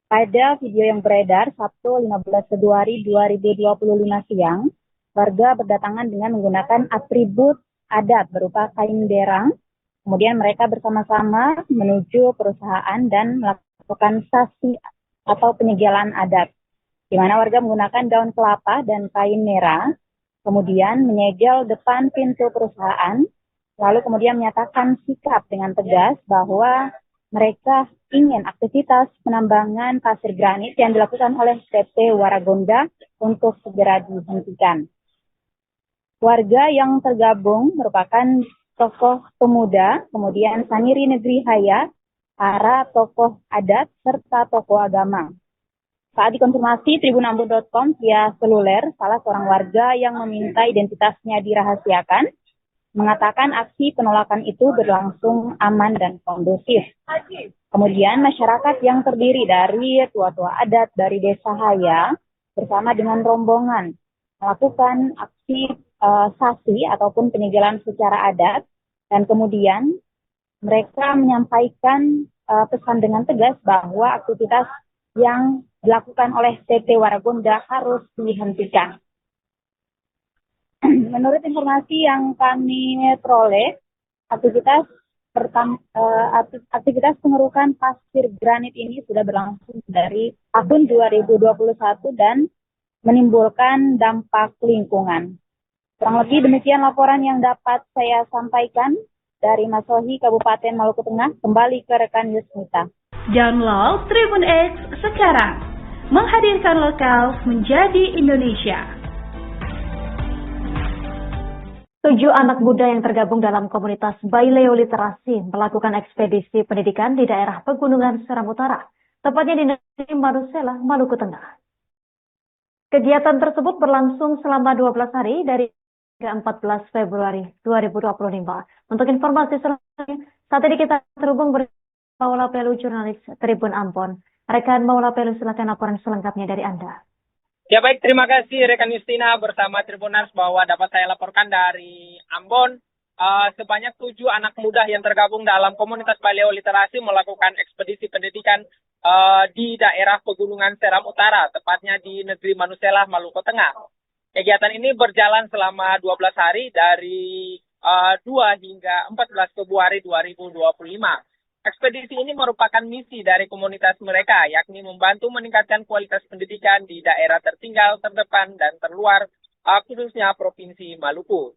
Speaker 2: Pada video yang beredar Sabtu 15 Februari 2025 siang, warga berdatangan dengan menggunakan atribut adat berupa kain berang. Kemudian mereka bersama-sama menuju perusahaan dan melakukan sasi atau penyegelan adat, di mana warga menggunakan daun kelapa dan kain merah, kemudian menyegel depan pintu perusahaan. Lalu kemudian menyatakan sikap dengan tegas bahwa mereka ingin aktivitas penambangan pasir granit yang dilakukan oleh PT Waragonda untuk segera dihentikan. Warga yang tergabung merupakan tokoh pemuda, kemudian Saniri Negeri Haya, para tokoh adat, serta tokoh agama. Saat dikonfirmasi tribunambon.com via seluler, salah seorang warga yang meminta identitasnya dirahasiakan, mengatakan aksi penolakan itu berlangsung aman dan kondusif. Kemudian masyarakat yang terdiri dari tua-tua adat dari Desa Haya bersama dengan rombongan melakukan aksi sasi ataupun penyegelan secara adat, dan kemudian mereka menyampaikan pesan dengan tegas bahwa aktivitas yang dilakukan oleh PT Waragonda harus dihentikan. Menurut informasi yang kami peroleh, aktivitas pengerukan pasir granit ini sudah berlangsung dari tahun 2021 dan menimbulkan dampak lingkungan. Kurang lebih demikian laporan yang dapat saya sampaikan dari Masohi, Kabupaten Maluku Tengah. Kembali ke rekan Yusmita.
Speaker 3: Download Tribun X sekarang. Menghadirkan lokal menjadi Indonesia.
Speaker 1: 7 anak muda yang tergabung dalam komunitas Baileo Literasi melakukan ekspedisi pendidikan di daerah Pegunungan Seram Utara, tepatnya di negeri Manusela, Maluku Tengah. Kegiatan tersebut berlangsung selama 12 hari dari 14 Februari 2025. Untuk informasi selanjutnya, saat ini kita terhubung bersama Maula Pelu, jurnalis Tribun Ambon. Rekan Maula Pelu, silakan laporan selengkapnya dari Anda.
Speaker 4: Ya baik, terima kasih rekan Justina bersama Tribuners bahwa dapat saya laporkan dari Ambon. Sebanyak 7 anak muda yang tergabung dalam komunitas Baileo Literasi melakukan ekspedisi pendidikan di daerah Pegunungan Seram Utara, tepatnya di negeri Manusela, Maluku Tengah. Kegiatan ini berjalan selama 12 hari dari 2 hingga 14 Februari 2025. Ekspedisi ini merupakan misi dari komunitas mereka, yakni membantu meningkatkan kualitas pendidikan di daerah tertinggal, terdepan, dan terluar, khususnya Provinsi Maluku.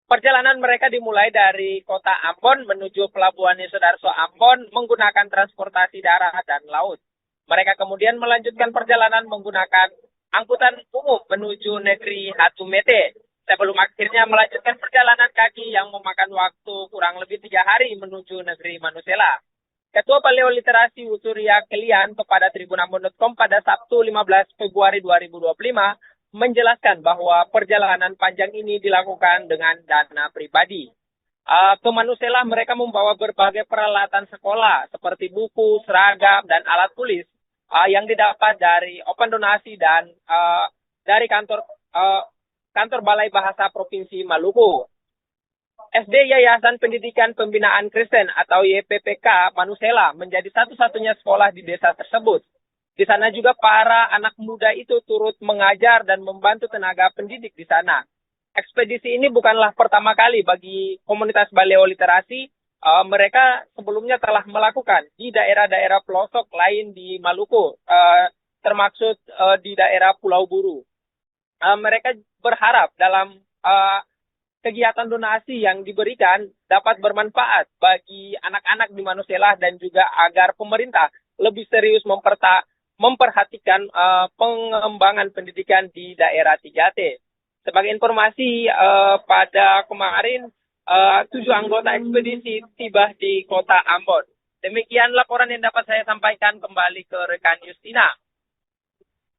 Speaker 4: Perjalanan mereka dimulai dari kota Ambon menuju Pelabuhan Sudarso Ambon menggunakan transportasi darat dan laut. Mereka kemudian melanjutkan perjalanan menggunakan angkutan umum menuju negeri Hatumete, sebelum akhirnya melanjutkan perjalanan kaki yang memakan waktu kurang lebih 3 hari menuju negeri Manusela. Ketua Paleo Literasi Usuria Kelian kepada tribunambon.com pada Sabtu 15 Februari 2025 menjelaskan bahwa perjalanan panjang ini dilakukan dengan dana pribadi. Ke Manusela mereka membawa berbagai peralatan sekolah seperti buku, seragam, dan alat tulis yang didapat dari open donasi dan dari kantor Balai Bahasa Provinsi Maluku. SD Yayasan Pendidikan Pembinaan Kristen atau YPPK Manusela menjadi satu-satunya sekolah di desa tersebut. Di sana juga para anak muda itu turut mengajar dan membantu tenaga pendidik di sana. Ekspedisi ini bukanlah pertama kali bagi komunitas Baleo Literasi. Mereka sebelumnya telah melakukan di daerah-daerah pelosok lain di Maluku, termasuk di daerah Pulau Buru. Mereka berharap dalam kegiatan donasi yang diberikan dapat bermanfaat bagi anak-anak di Manusela dan juga agar pemerintah lebih serius memperhatikan pengembangan pendidikan di daerah 3T. Sebagai informasi, pada kemarin 7 anggota ekspedisi tiba di kota Ambon. Demikian laporan yang dapat saya sampaikan, kembali ke rekan Justina.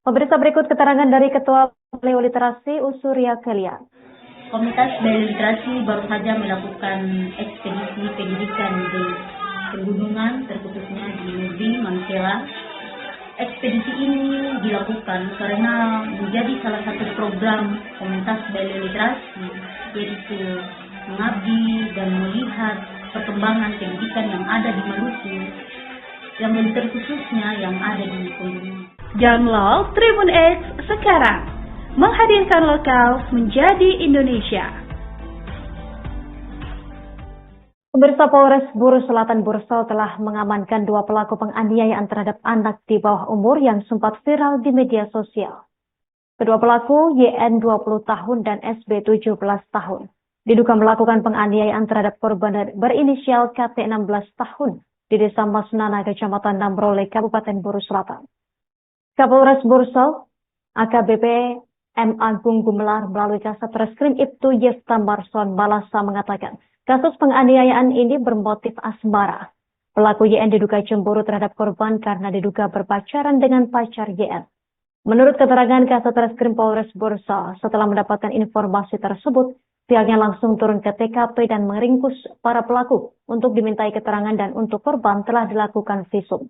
Speaker 1: Pemirsa, berikut keterangan dari Ketua Paleo Literasi Usuria Kelian.
Speaker 5: Komunitas Baleo Literasi baru saja melakukan ekspedisi pendidikan di pegunungan, terkhususnya di Nubi, Mangkela. Ekspedisi ini dilakukan karena menjadi salah satu program komunitas Baleo Literasi, yaitu mengabdi dan melihat perkembangan pendidikan yang ada di Maluku, yang terkhususnya yang ada di pegunungan.
Speaker 3: Download Tribun X sekarang. Menghadirkan lokal menjadi Indonesia.
Speaker 1: Pemirsa, Polres Buru Selatan Bursol telah mengamankan 2 pelaku penganiayaan terhadap anak di bawah umur yang sempat viral di media sosial. Kedua pelaku, YN 20 tahun dan SB 17 tahun, diduga melakukan penganiayaan terhadap korban berinisial KT 16 tahun di Desa Masnana, Kecamatan Nambrole, Kabupaten Buru Selatan. Kapolres Bursol, AKBP M. Agung Gumelar melalui Kasat Reskrim Ibtu Yefta Marson Balasa mengatakan, kasus penganiayaan ini bermotif asmara. Pelaku YN diduga cemburu terhadap korban karena diduga berpacaran dengan pacar YN. Menurut keterangan Kasat Reskrim Polres Bursol, setelah mendapatkan informasi tersebut, pihaknya langsung turun ke TKP dan meringkus para pelaku untuk dimintai keterangan dan untuk korban telah dilakukan visum.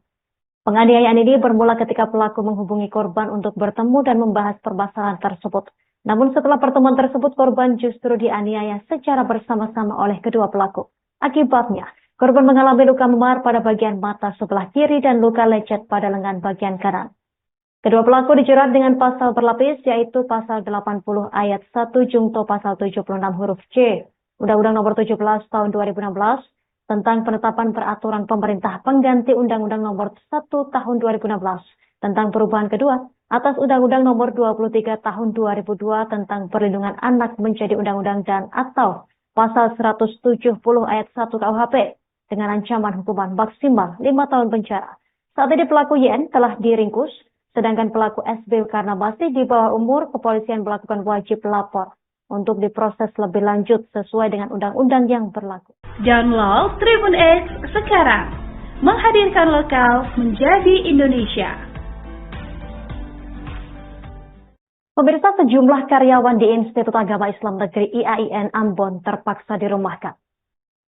Speaker 1: Penganiayaan ini bermula ketika pelaku menghubungi korban untuk bertemu dan membahas permasalahan tersebut. Namun setelah pertemuan tersebut, korban justru dianiaya secara bersama-sama oleh kedua pelaku. Akibatnya, korban mengalami luka memar pada bagian mata sebelah kiri dan luka lecet pada lengan bagian kanan. Kedua pelaku dijerat dengan pasal berlapis, yaitu pasal 80 ayat 1 Jungto pasal 76 huruf C, Undang-Undang Nomor 17 Tahun 2016, tentang penetapan peraturan pemerintah pengganti Undang-Undang Nomor 1 Tahun 2016 tentang perubahan kedua atas Undang-Undang Nomor 23 Tahun 2002 tentang perlindungan anak menjadi undang-undang dan atau pasal 170 ayat 1 KUHP dengan ancaman hukuman maksimal 5 tahun penjara. Saat ini pelaku YN telah diringkus, sedangkan pelaku SB karena masih di bawah umur, kepolisian melakukan wajib lapor untuk diproses lebih lanjut sesuai dengan undang-undang yang berlaku.
Speaker 3: Download Tribun X sekarang. Menghadirkan lokal menjadi Indonesia.
Speaker 1: Pemirsa, sejumlah karyawan di Institut Agama Islam Negeri IAIN Ambon terpaksa dirumahkan.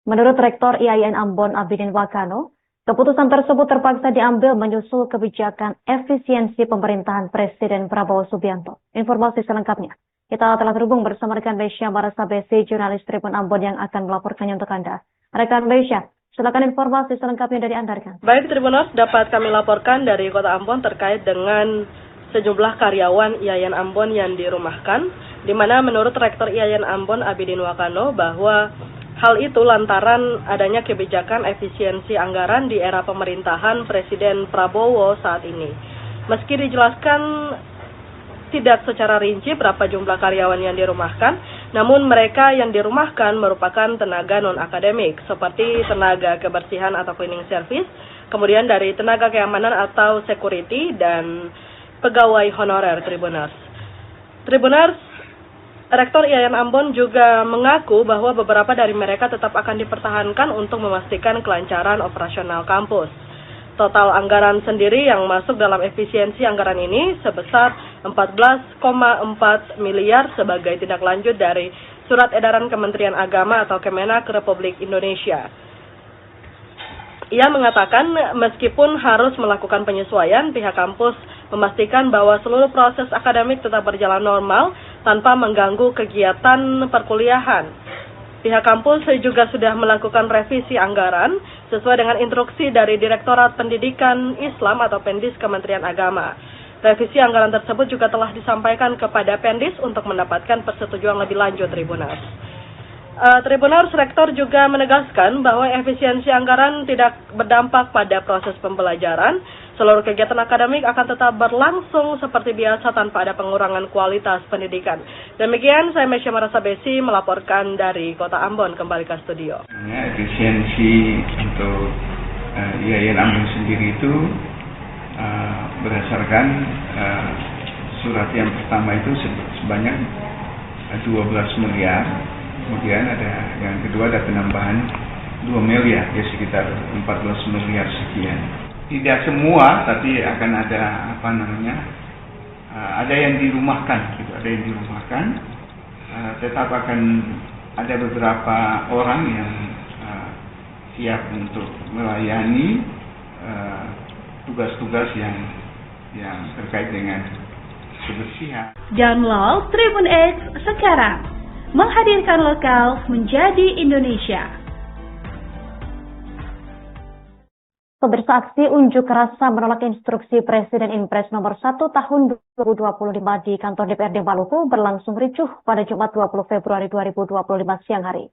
Speaker 1: Menurut Rektor IAIN Ambon Abidin Wakano, keputusan tersebut terpaksa diambil menyusul kebijakan efisiensi pemerintahan Presiden Prabowo Subianto. Informasi selengkapnya kita telah terhubung bersama rekan Besya Marasa Besi, jurnalis Tribun Ambon yang akan melaporkannya untuk Anda. Rekan Besya, silakan informasi selengkapnya dari Anda, rekan.
Speaker 6: Baik, Tribuners, dapat kami laporkan dari Kota Ambon terkait dengan sejumlah karyawan IAIN Ambon yang dirumahkan, di mana menurut Rektor IAIN Ambon Abidin Wakano bahwa hal itu lantaran adanya kebijakan efisiensi anggaran di era pemerintahan Presiden Prabowo saat ini. Meski dijelaskan tidak secara rinci berapa jumlah karyawan yang dirumahkan, namun mereka yang dirumahkan merupakan tenaga non-akademik, seperti tenaga kebersihan atau cleaning service, kemudian dari tenaga keamanan atau security, dan pegawai honorer. Tribuners, Rektor IAIN Ambon juga mengaku bahwa beberapa dari mereka tetap akan dipertahankan untuk memastikan kelancaran operasional kampus. Total anggaran sendiri yang masuk dalam efisiensi anggaran ini sebesar 14,4 miliar sebagai tindak lanjut dari Surat Edaran Kementerian Agama atau Kemenak Republik Indonesia. Ia mengatakan meskipun harus melakukan penyesuaian, pihak kampus memastikan bahwa seluruh proses akademik tetap berjalan normal tanpa mengganggu kegiatan perkuliahan. Pihak kampus juga sudah melakukan revisi anggaran sesuai dengan instruksi dari Direktorat Pendidikan Islam atau Pendis Kementerian Agama. Revisi anggaran tersebut juga telah disampaikan kepada Pendis untuk mendapatkan persetujuan lebih lanjut Tribuners. Tribuners, Rektor juga menegaskan bahwa efisiensi anggaran tidak berdampak pada proses pembelajaran. Seluruh kegiatan akademik akan tetap berlangsung seperti biasa tanpa ada pengurangan kualitas pendidikan. Demikian, saya Mesya Marasabesi melaporkan dari Kota Ambon, kembali ke studio.
Speaker 7: Efisiensi untuk IAIN Ambon sendiri itu berdasarkan surat yang pertama itu sebanyak 12 miliar. Kemudian ada yang kedua ada penambahan 2 miliar, ya sekitar 14 miliar sekian. Tidak semua, tapi akan ada ada yang dirumahkan, gitu. Ada yang dirumahkan. Tetap akan ada beberapa orang yang siap untuk melayani tugas-tugas yang terkait dengan kebersihan.
Speaker 3: Download Tribun X sekarang. Menghadirkan lokal menjadi Indonesia.
Speaker 1: Pemirsa, aksi unjuk rasa menolak instruksi Presiden Impres nomor 1 tahun 2025 di kantor DPRD Maluku berlangsung ricuh pada Jumat 20 Februari 2025 siang hari.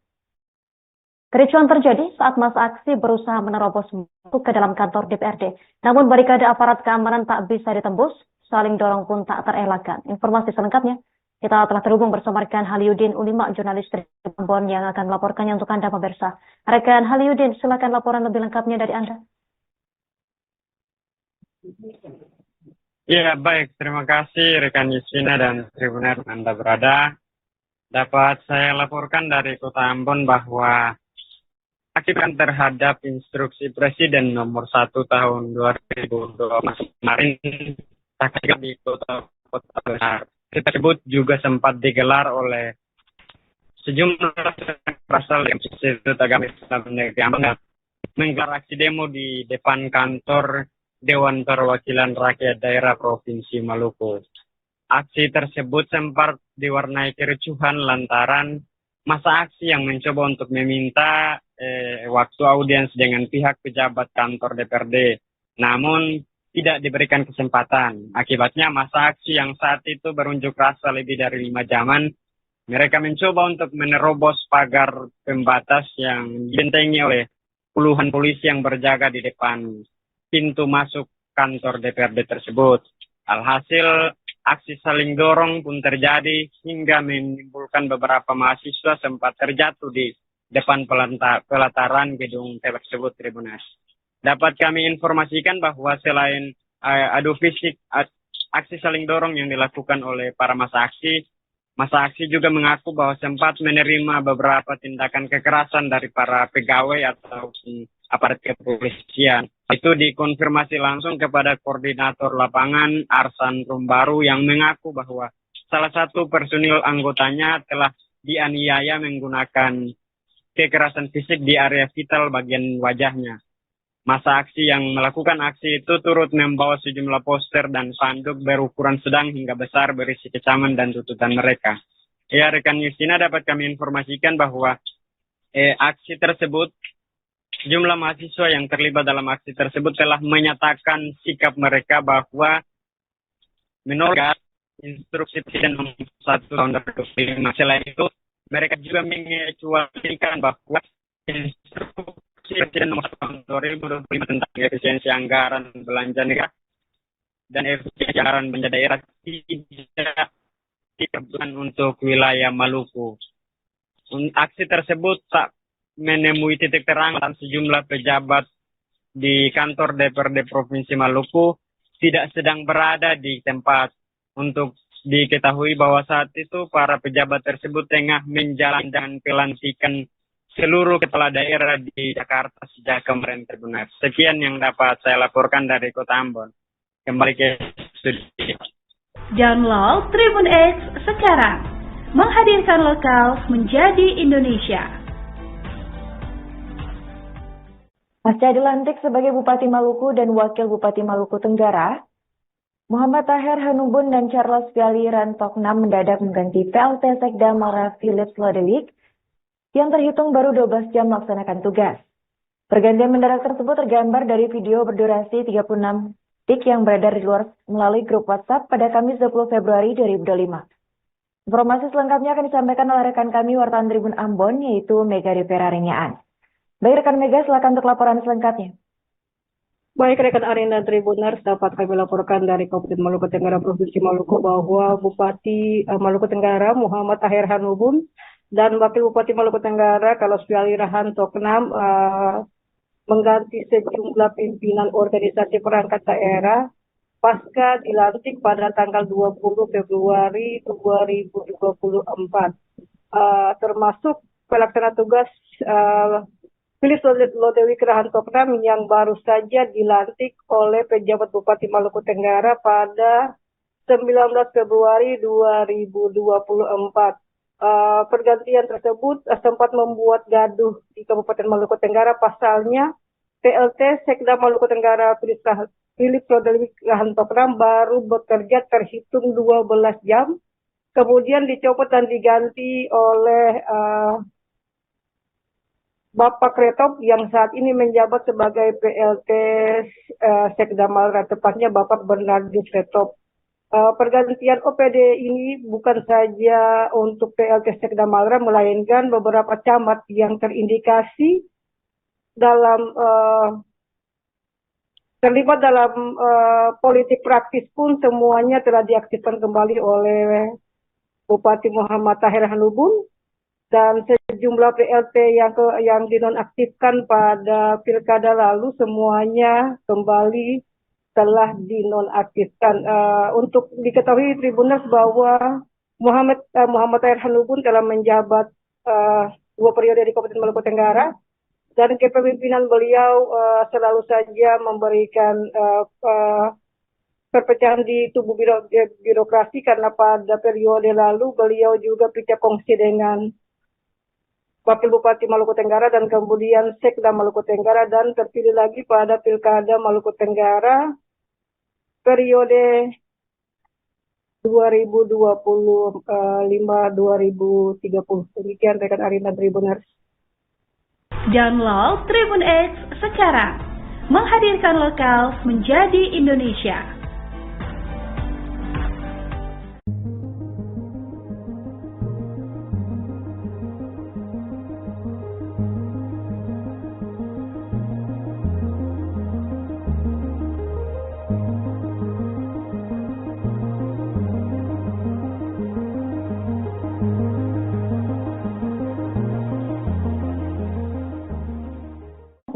Speaker 1: Kericuhan terjadi saat massa aksi berusaha menerobos masuk ke dalam kantor DPRD. Namun barikade aparat keamanan tak bisa ditembus, saling dorong pun tak terelakkan. Informasi selengkapnya kita telah terhubung bersama rekan Haliudin Ulima, jurnalis Ambon yang akan melaporkannya untuk Anda pemirsa. Rekan Haliudin, silakan laporan lebih lengkapnya dari Anda.
Speaker 8: Ya, baik. Terima kasih rekan Yusina dan Tribuner Anda berada. Dapat saya laporkan dari Kota Ambon bahwa akibat terhadap instruksi Presiden nomor 1 tahun 2020 kemarin di kota besar tersebut juga sempat digelar oleh sejumlah berasal dari Institut Agama Islam Negeri Ambon menggelar aksi demo di depan kantor Dewan Perwakilan Rakyat Daerah Provinsi Maluku. Aksi tersebut sempat diwarnai kericuhan lantaran masa aksi yang mencoba untuk meminta waktu audiens dengan pihak pejabat kantor DPRD. Namun tidak diberikan kesempatan. Akibatnya masa aksi yang saat itu berunjuk rasa lebih dari 5 jaman, mereka mencoba untuk menerobos pagar pembatas yang dibentengi oleh puluhan polisi yang berjaga di depan pintu masuk kantor DPRD tersebut. Alhasil, aksi saling dorong pun terjadi hingga menimbulkan beberapa mahasiswa sempat terjatuh di depan pelataran gedung tersebut, Tribunas. Dapat kami informasikan bahwa selain adu fisik, aksi saling dorong yang dilakukan oleh para massa aksi juga mengaku bahwa sempat menerima beberapa tindakan kekerasan dari para pegawai atau aparat kepolisian. Itu dikonfirmasi langsung kepada koordinator lapangan Arsan Rumbaru yang mengaku bahwa salah satu personil anggotanya telah dianiaya menggunakan kekerasan fisik di area vital bagian wajahnya. Massa aksi yang melakukan aksi itu turut membawa sejumlah poster dan spanduk berukuran sedang hingga besar berisi kecaman dan tuntutan mereka. Ya, rekan Yustina, dapat kami informasikan bahwa aksi tersebut, jumlah mahasiswa yang terlibat dalam aksi tersebut telah menyatakan sikap mereka bahwa menolak instruksi Presiden nomor 1 tahun 2025. Selain itu, mereka juga mengecualikan bahwa instruksi Presiden nomor 1 tahun 2025 tentang efisiensi anggaran belanja negara dan efisiensi anggaran belanja daerah tidak diperuntukkan untuk wilayah Maluku. Aksi tersebut tak menemui titik terang dan sejumlah pejabat di kantor DPRD Provinsi Maluku tidak sedang berada di tempat untuk diketahui bahwa saat itu para pejabat tersebut tengah menjalankan pelantikan seluruh kepala daerah di Jakarta sejak kemarin Tribuners. Sekian yang dapat saya laporkan dari Kota Ambon. Kembali ke studio.
Speaker 3: Download Tribun X sekarang, menghadirkan lokal menjadi Indonesia.
Speaker 9: Pasca dilantik sebagai Bupati Maluku dan Wakil Bupati Maluku Tenggara, Muhammad Taher Hanubun dan Charles Piali Rantoknam mendadak mengganti PLT Sekda Malra Philips Lodewijk yang terhitung baru 12 jam melaksanakan tugas. Pergantian mendadak tersebut tergambar dari video berdurasi 36 detik yang beredar di luar melalui grup WhatsApp pada Kamis 20 Februari 2025. Informasi selengkapnya akan disampaikan oleh rekan kami wartawan Tribun Ambon, yaitu Mega Rivera Riniaan. Baik rekan Mega, silakan untuk laporan selengkapnya.
Speaker 10: Baik rekan Arena Tribuners, dapat kami laporkan dari Kabupaten Maluku Tenggara Provinsi Maluku bahwa Bupati Maluku Tenggara Muhammad Taher Hanubun dan Wakil Bupati Maluku Tenggara Carlos Piali Rantoknam mengganti sejumlah pimpinan organisasi perangkat daerah pasca dilantik pada tanggal 20 Februari 2024, termasuk pelaksana tugas Philips Lodewijk Rantoknam yang baru saja dilantik oleh pejabat Bupati Maluku Tenggara pada 19 Februari 2024. Pergantian tersebut sempat membuat gaduh di Kabupaten Maluku Tenggara. Pasalnya, PLT Sekda Maluku Tenggara Philips Lodewijk Rantoknam baru bekerja terhitung 12 jam, kemudian dicopot dan diganti oleh Bapak Kretop yang saat ini menjabat sebagai PLT Sekda Malra, tepatnya Bapak Bernardus Kretop. Pergantian OPD ini bukan saja untuk PLT Sekda Malra, melainkan beberapa camat yang terindikasi terlibat dalam politik praktis pun semuanya telah diaktifkan kembali oleh Bupati Muhammad Taher Hanubun. Dan sejumlah PLT yang dinonaktifkan pada pilkada lalu semuanya kembali telah dinonaktifkan. Untuk diketahui Tribuners bahwa Muhammad Taher Hanubun telah menjabat 2 periode di Kabupaten Maluku Tenggara, dan kepemimpinan beliau selalu saja memberikan perpecahan di tubuh birokrasi, karena pada periode lalu beliau juga pecah kongsi dengan Wakil Bupati Maluku Tenggara dan kemudian Sekda Maluku Tenggara, dan terpilih lagi pada Pilkada Maluku Tenggara periode 2025-2030. Demikian rekan Arina Tribuners.
Speaker 3: Download Tribun X sekarang, menghadirkan lokal menjadi Indonesia.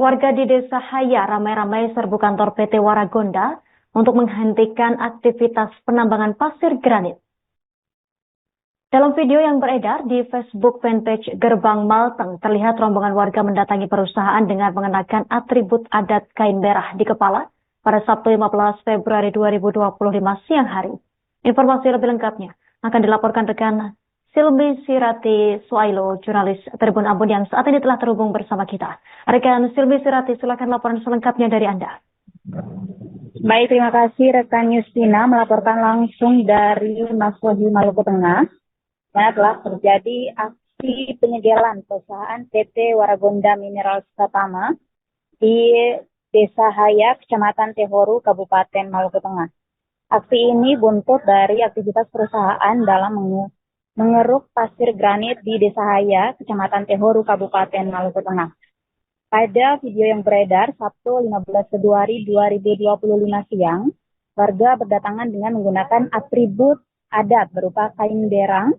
Speaker 1: Warga di Desa Haya ramai-ramai serbu kantor PT Waragonda untuk menghentikan aktivitas penambangan pasir granit. Dalam video yang beredar di Facebook fanpage Gerbang Malteng, terlihat rombongan warga mendatangi perusahaan dengan mengenakan atribut adat kain merah di kepala pada Sabtu 15 Februari 2025 siang hari. Informasi lebih lengkapnya akan dilaporkan rekan Silmi Sirati Suailo, jurnalis Tribun Ambon yang saat ini telah terhubung bersama kita. Rekan Silmi Sirati, silakan laporan selengkapnya dari Anda.
Speaker 2: Baik, terima kasih rekan Yustina melaporkan langsung dari Maswohi Maluku Tengah. Yang telah terjadi aksi penyegelan perusahaan PT Waragonda Mineral Pratama di Desa Haya, Kecamatan Tehoru, Kabupaten Maluku Tengah. Aksi ini buntut dari aktivitas perusahaan dalam mengeruk pasir granit di Desa Haya, Kecamatan Tehoru, Kabupaten Maluku Tengah. Pada video yang beredar Sabtu 15 Februari 2025 siang, warga berdatangan dengan menggunakan atribut adat berupa kain derang.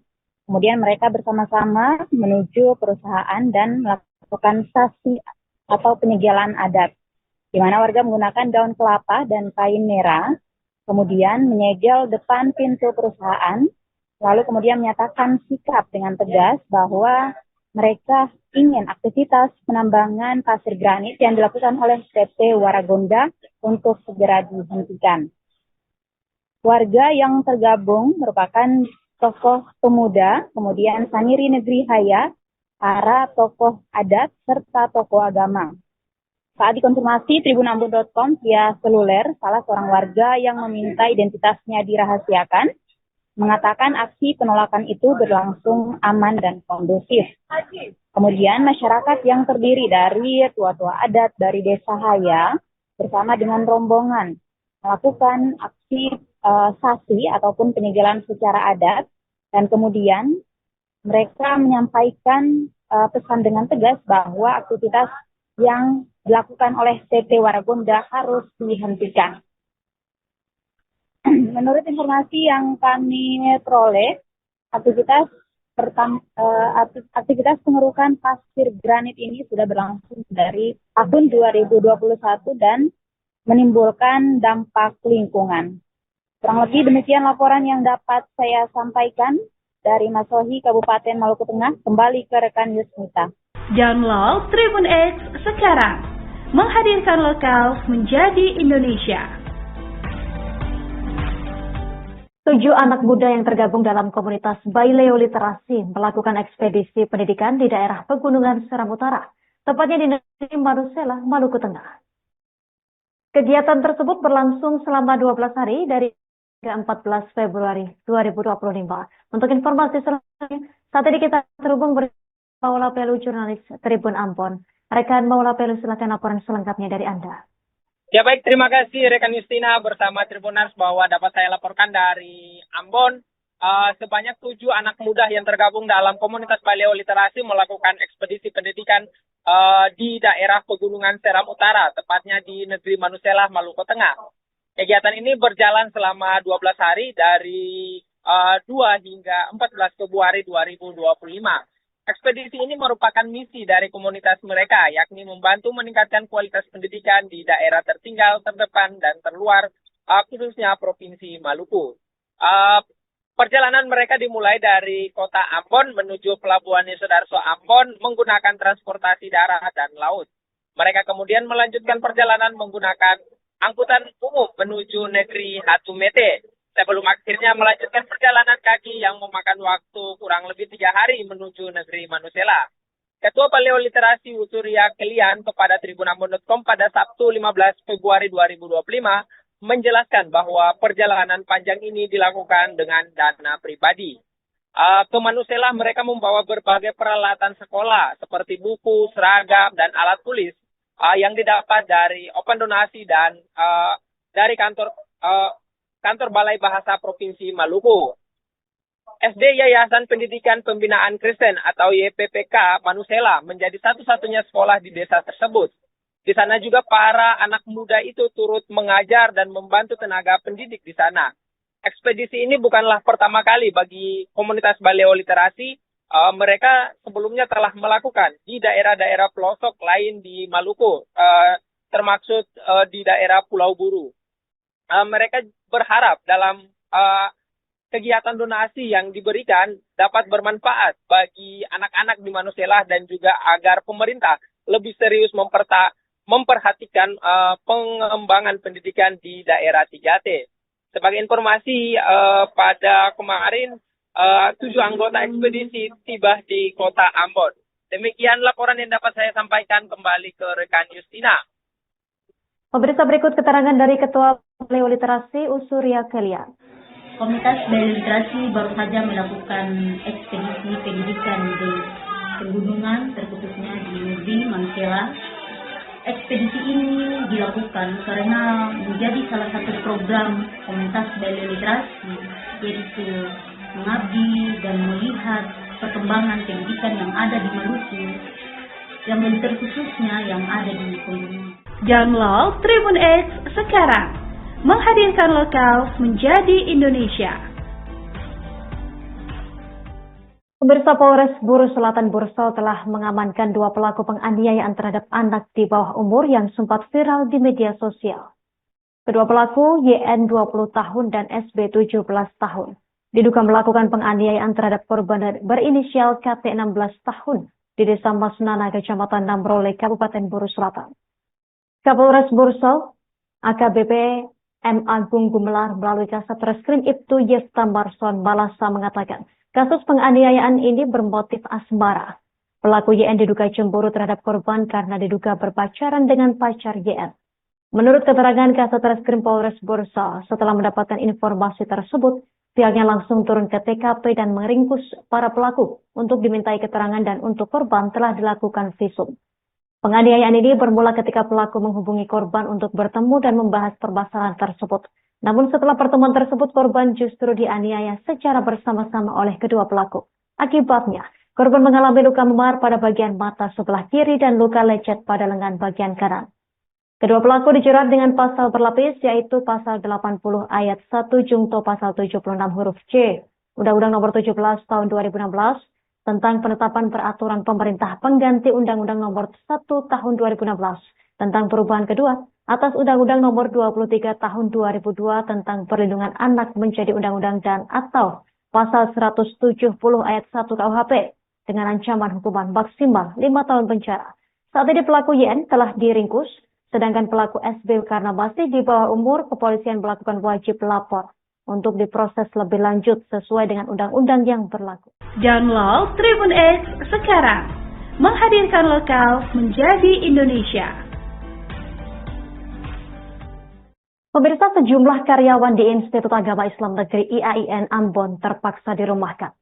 Speaker 2: Kemudian mereka bersama-sama menuju perusahaan dan melakukan sasi atau penyegelan adat, di mana warga menggunakan daun kelapa dan kain merah kemudian menyegel depan pintu perusahaan, lalu kemudian menyatakan sikap dengan tegas bahwa mereka ingin aktivitas penambangan pasir granit yang dilakukan oleh PT Waragonda untuk segera dihentikan. Warga yang tergabung merupakan tokoh pemuda, kemudian Saniri Negeri Haya, para tokoh adat, serta tokoh agama. Saat dikonfirmasi tribunambon.com via seluler, salah seorang warga yang meminta identitasnya dirahasiakan, mengatakan aksi penolakan itu berlangsung aman dan kondusif. Kemudian masyarakat yang terdiri dari tua-tua adat dari Desa Haya bersama dengan rombongan melakukan aksi sasi ataupun penyegelan secara adat, dan kemudian mereka menyampaikan pesan dengan tegas bahwa aktivitas yang dilakukan oleh PT Waragonda harus dihentikan. Menurut informasi yang kami peroleh, aktivitas pengerukan pasir granit ini sudah berlangsung dari tahun 2021 dan menimbulkan dampak lingkungan. Kurang lebih demikian laporan yang dapat saya sampaikan dari Masohi, Kabupaten Maluku Tengah. Kembali ke rekan Yusmita.
Speaker 3: Download Tribun X sekarang, menghadirkan lokal menjadi Indonesia.
Speaker 1: 7 anak muda yang tergabung dalam komunitas Baileo Literasi melakukan ekspedisi pendidikan di daerah Pegunungan Seram Utara, tepatnya di negeri Manusela, Maluku Tengah. Kegiatan tersebut berlangsung selama 12 hari dari 14 Februari 2025. Untuk informasi selanjutnya, saat ini kita terhubung bersama Maula Pelu, jurnalis Tribun Ambon. Rekan Maula Pelu, silakan laporan selengkapnya dari Anda.
Speaker 4: Ya baik, terima kasih rekan Justina bersama Tribuners bahwa dapat saya laporkan dari Ambon. Sebanyak 7 anak muda yang tergabung dalam komunitas Baileo Literasi melakukan ekspedisi pendidikan di daerah Pegunungan Seram Utara, tepatnya di negeri Manusela, Maluku Tengah. Kegiatan ini berjalan selama 12 hari dari 2 hingga 14 Februari 2025. Ekspedisi ini merupakan misi dari komunitas mereka, yakni membantu meningkatkan kualitas pendidikan di daerah tertinggal, terdepan, dan terluar, khususnya Provinsi Maluku. Perjalanan mereka dimulai dari kota Ambon menuju Pelabuhan Sudarso Ambon menggunakan transportasi darat dan laut. Mereka kemudian melanjutkan perjalanan menggunakan angkutan umum menuju negeri Hatumete, sebelum akhirnya melanjutkan perjalanan kaki yang memakan waktu kurang lebih 3 hari menuju negeri Manusela. Ketua Baileo Literasi Usuria Kelian kepada tribunambon.com pada Sabtu 15 Februari 2025 menjelaskan bahwa perjalanan panjang ini dilakukan dengan dana pribadi. Ke Manusela mereka membawa berbagai peralatan sekolah seperti buku, seragam, dan alat tulis yang didapat dari open donasi dan dari kantor Balai Bahasa Provinsi Maluku. SD Yayasan Pendidikan Pembinaan Kristen atau YPPK Manusela menjadi satu-satunya sekolah di desa tersebut. Di sana juga para anak muda itu turut mengajar dan membantu tenaga pendidik di sana. Ekspedisi ini bukanlah pertama kali bagi komunitas Baileo Literasi. Mereka sebelumnya telah melakukan di daerah-daerah pelosok lain di Maluku, termaksud di daerah Pulau Buru. Mereka berharap dalam kegiatan donasi yang diberikan dapat bermanfaat bagi anak-anak di Manusela dan juga agar pemerintah lebih serius memperhatikan pengembangan pendidikan di daerah 3T. Sebagai informasi, pada kemarin 7 anggota ekspedisi tiba di kota Ambon. Demikian laporan yang dapat saya sampaikan, kembali ke rekan Justina.
Speaker 1: Pemirsa, berikut keterangan dari Ketua Baileo Literasi Usuria Kelian.
Speaker 5: Komunitas Baileo Literasi baru saja melakukan ekspedisi pendidikan di pegunungan, terkhususnya di negeri Manusela. Ekspedisi ini dilakukan karena menjadi salah satu program komunitas Baileo Literasi, yaitu mengabdi dan melihat perkembangan pendidikan yang ada di Maluku, yang lebih terkhususnya yang ada di pegunungan.
Speaker 3: Download Tribun X sekarang, menghadirkan lokal menjadi Indonesia.
Speaker 1: Pemirsa, Polres Buru Selatan Bursol telah mengamankan 2 pelaku penganiayaan terhadap anak di bawah umur yang sempat viral di media sosial. Kedua pelaku, YN 20 tahun dan SB 17 tahun, diduga melakukan penganiayaan terhadap korban berinisial KT 16 tahun di Desa Masnana, Kecamatan Namrole, Kabupaten Buru Selatan. Kapolres Bursol, AKBP M. Agung Gumelar melalui Kasat Reskrim Ibtu Yefta Marson Balasa mengatakan, kasus penganiayaan ini bermotif asmara. Pelaku YN diduga cemburu terhadap korban karena diduga berpacaran dengan pacar YN. Menurut keterangan Kasat Reskrim Polres Bursol, setelah mendapatkan informasi tersebut, pihaknya langsung turun ke TKP dan meringkus para pelaku untuk dimintai keterangan dan untuk korban telah dilakukan visum. Penganiayaan ini bermula ketika pelaku menghubungi korban untuk bertemu dan membahas permasalahan tersebut. Namun setelah pertemuan tersebut, korban justru dianiaya secara bersama-sama oleh kedua pelaku. Akibatnya, korban mengalami luka memar pada bagian mata sebelah kiri dan luka lecet pada lengan bagian kanan. Kedua pelaku dijerat dengan pasal berlapis, yaitu pasal 80 ayat 1 jungto pasal 76 huruf C, Undang-Undang Nomor 17 Tahun 2016, tentang penetapan peraturan pemerintah pengganti Undang-Undang Nomor 1 Tahun 2016, tentang perubahan kedua atas Undang-Undang Nomor 23 Tahun 2002 tentang perlindungan anak menjadi undang-undang dan atau pasal 170 ayat 1 KUHP dengan ancaman hukuman maksimal 5 tahun penjara. Saat ini pelaku YN telah diringkus, sedangkan pelaku SB karena masih di bawah umur, kepolisian melakukan wajib lapor untuk diproses lebih lanjut sesuai dengan undang-undang yang berlaku.
Speaker 3: Download Tribun X sekarang, menghadirkan lokal menjadi Indonesia.
Speaker 1: Pemirsa, sejumlah karyawan di Institut Agama Islam Negeri IAIN Ambon terpaksa dirumahkan.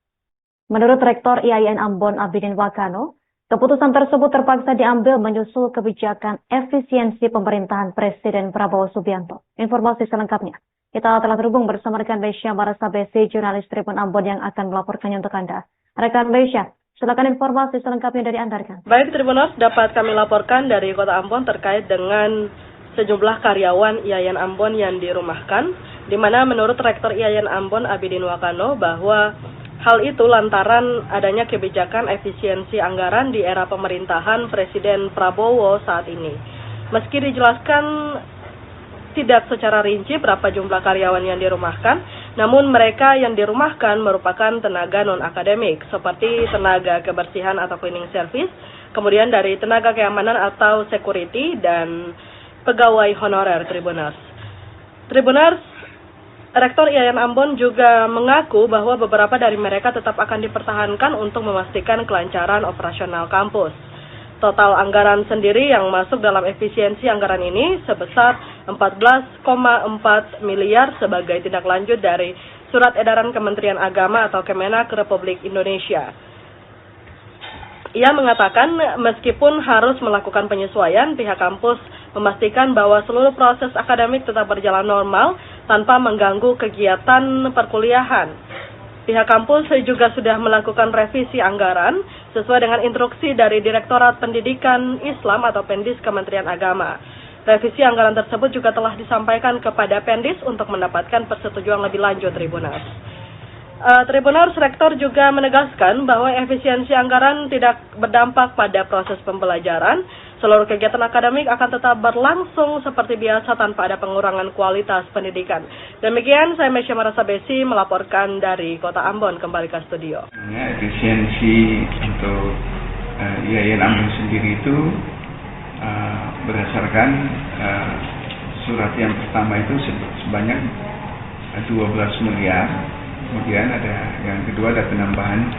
Speaker 1: Menurut Rektor IAIN Ambon Abidin Wakano, keputusan tersebut terpaksa diambil menyusul kebijakan efisiensi pemerintahan Presiden Prabowo Subianto. Informasi selengkapnya, kita telah terhubung bersama rekan Besya Marasabesi, jurnalis Tribun Ambon yang akan melaporkannya untuk Anda. Rekan Besya, silakan informasi selengkapnya dari Anda, rekan.
Speaker 6: Baik, Tribuners, dapat kami laporkan dari Kota Ambon terkait dengan sejumlah karyawan IAIN Ambon yang dirumahkan, di mana menurut Rektor IAIN Ambon Abidin Wakano bahwa hal itu lantaran adanya kebijakan efisiensi anggaran di era pemerintahan Presiden Prabowo saat ini. Meski dijelaskan tidak secara rinci berapa jumlah karyawan yang dirumahkan, namun mereka yang dirumahkan merupakan tenaga non-akademik, seperti tenaga kebersihan atau cleaning service, kemudian dari tenaga keamanan atau security, dan pegawai honorer Tribuners. Rektor IAIN Ambon juga mengaku bahwa beberapa dari mereka tetap akan dipertahankan untuk memastikan kelancaran operasional kampus. Total anggaran sendiri yang masuk dalam efisiensi anggaran ini sebesar 14,4 miliar sebagai tindak lanjut dari Surat Edaran Kementerian Agama atau Kemenak Republik Indonesia. Ia mengatakan meskipun harus melakukan penyesuaian, pihak kampus memastikan bahwa seluruh proses akademik tetap berjalan normal tanpa mengganggu kegiatan perkuliahan. Pihak kampus juga sudah melakukan revisi anggaran sesuai dengan instruksi dari Direktorat Pendidikan Islam atau Pendis Kementerian Agama. Revisi anggaran tersebut juga telah disampaikan kepada Pendis untuk mendapatkan persetujuan lebih lanjut, Tribuners. Tribuners, Rektor juga menegaskan bahwa efisiensi anggaran tidak berdampak pada proses pembelajaran. Seluruh kegiatan akademik akan tetap berlangsung seperti biasa tanpa ada pengurangan kualitas pendidikan. Demikian, saya Mesya Marasabesi melaporkan dari Kota Ambon, kembali ke studio.
Speaker 7: Efisiensi untuk IAIN Ambon sendiri itu berdasarkan surat yang pertama itu sebanyak 12 miliar. Kemudian ada yang kedua ada penambahan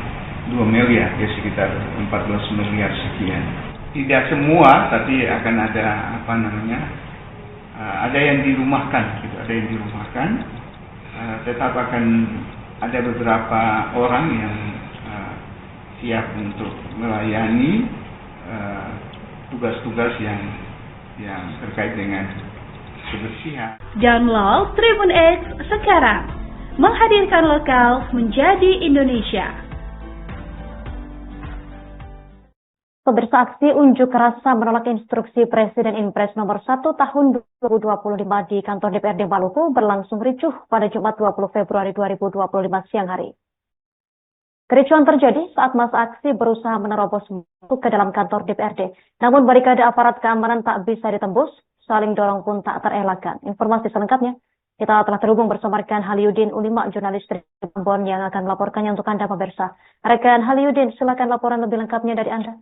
Speaker 7: 2 miliar, ya sekitar 14 miliar sekian. Tidak semua, tapi akan ada ada yang dirumahkan, gitu. Ada yang dirumahkan. Tetap akan ada beberapa orang yang siap untuk melayani tugas-tugas yang terkait dengan kebersihan.
Speaker 3: Download Tribun X sekarang, menghadirkan lokal menjadi Indonesia.
Speaker 1: Pemirsa, aksi unjuk rasa menolak instruksi Presiden Impres nomor 1 tahun 2025 di kantor DPRD Maluku berlangsung ricuh pada Jumat 20 Februari 2025 siang hari. Kericuhan terjadi saat massa aksi berusaha menerobos masuk ke dalam kantor DPRD. Namun barikade aparat keamanan tak bisa ditembus saling dorong pun tak terelakkan. Informasi selengkapnya kita telah terhubung bersama rekan Haliudin Ulima, jurnalis dari Ambon yang akan melaporkannya untuk Anda pemirsa. Rekan Haliudin, silakan laporan lebih lengkapnya dari Anda.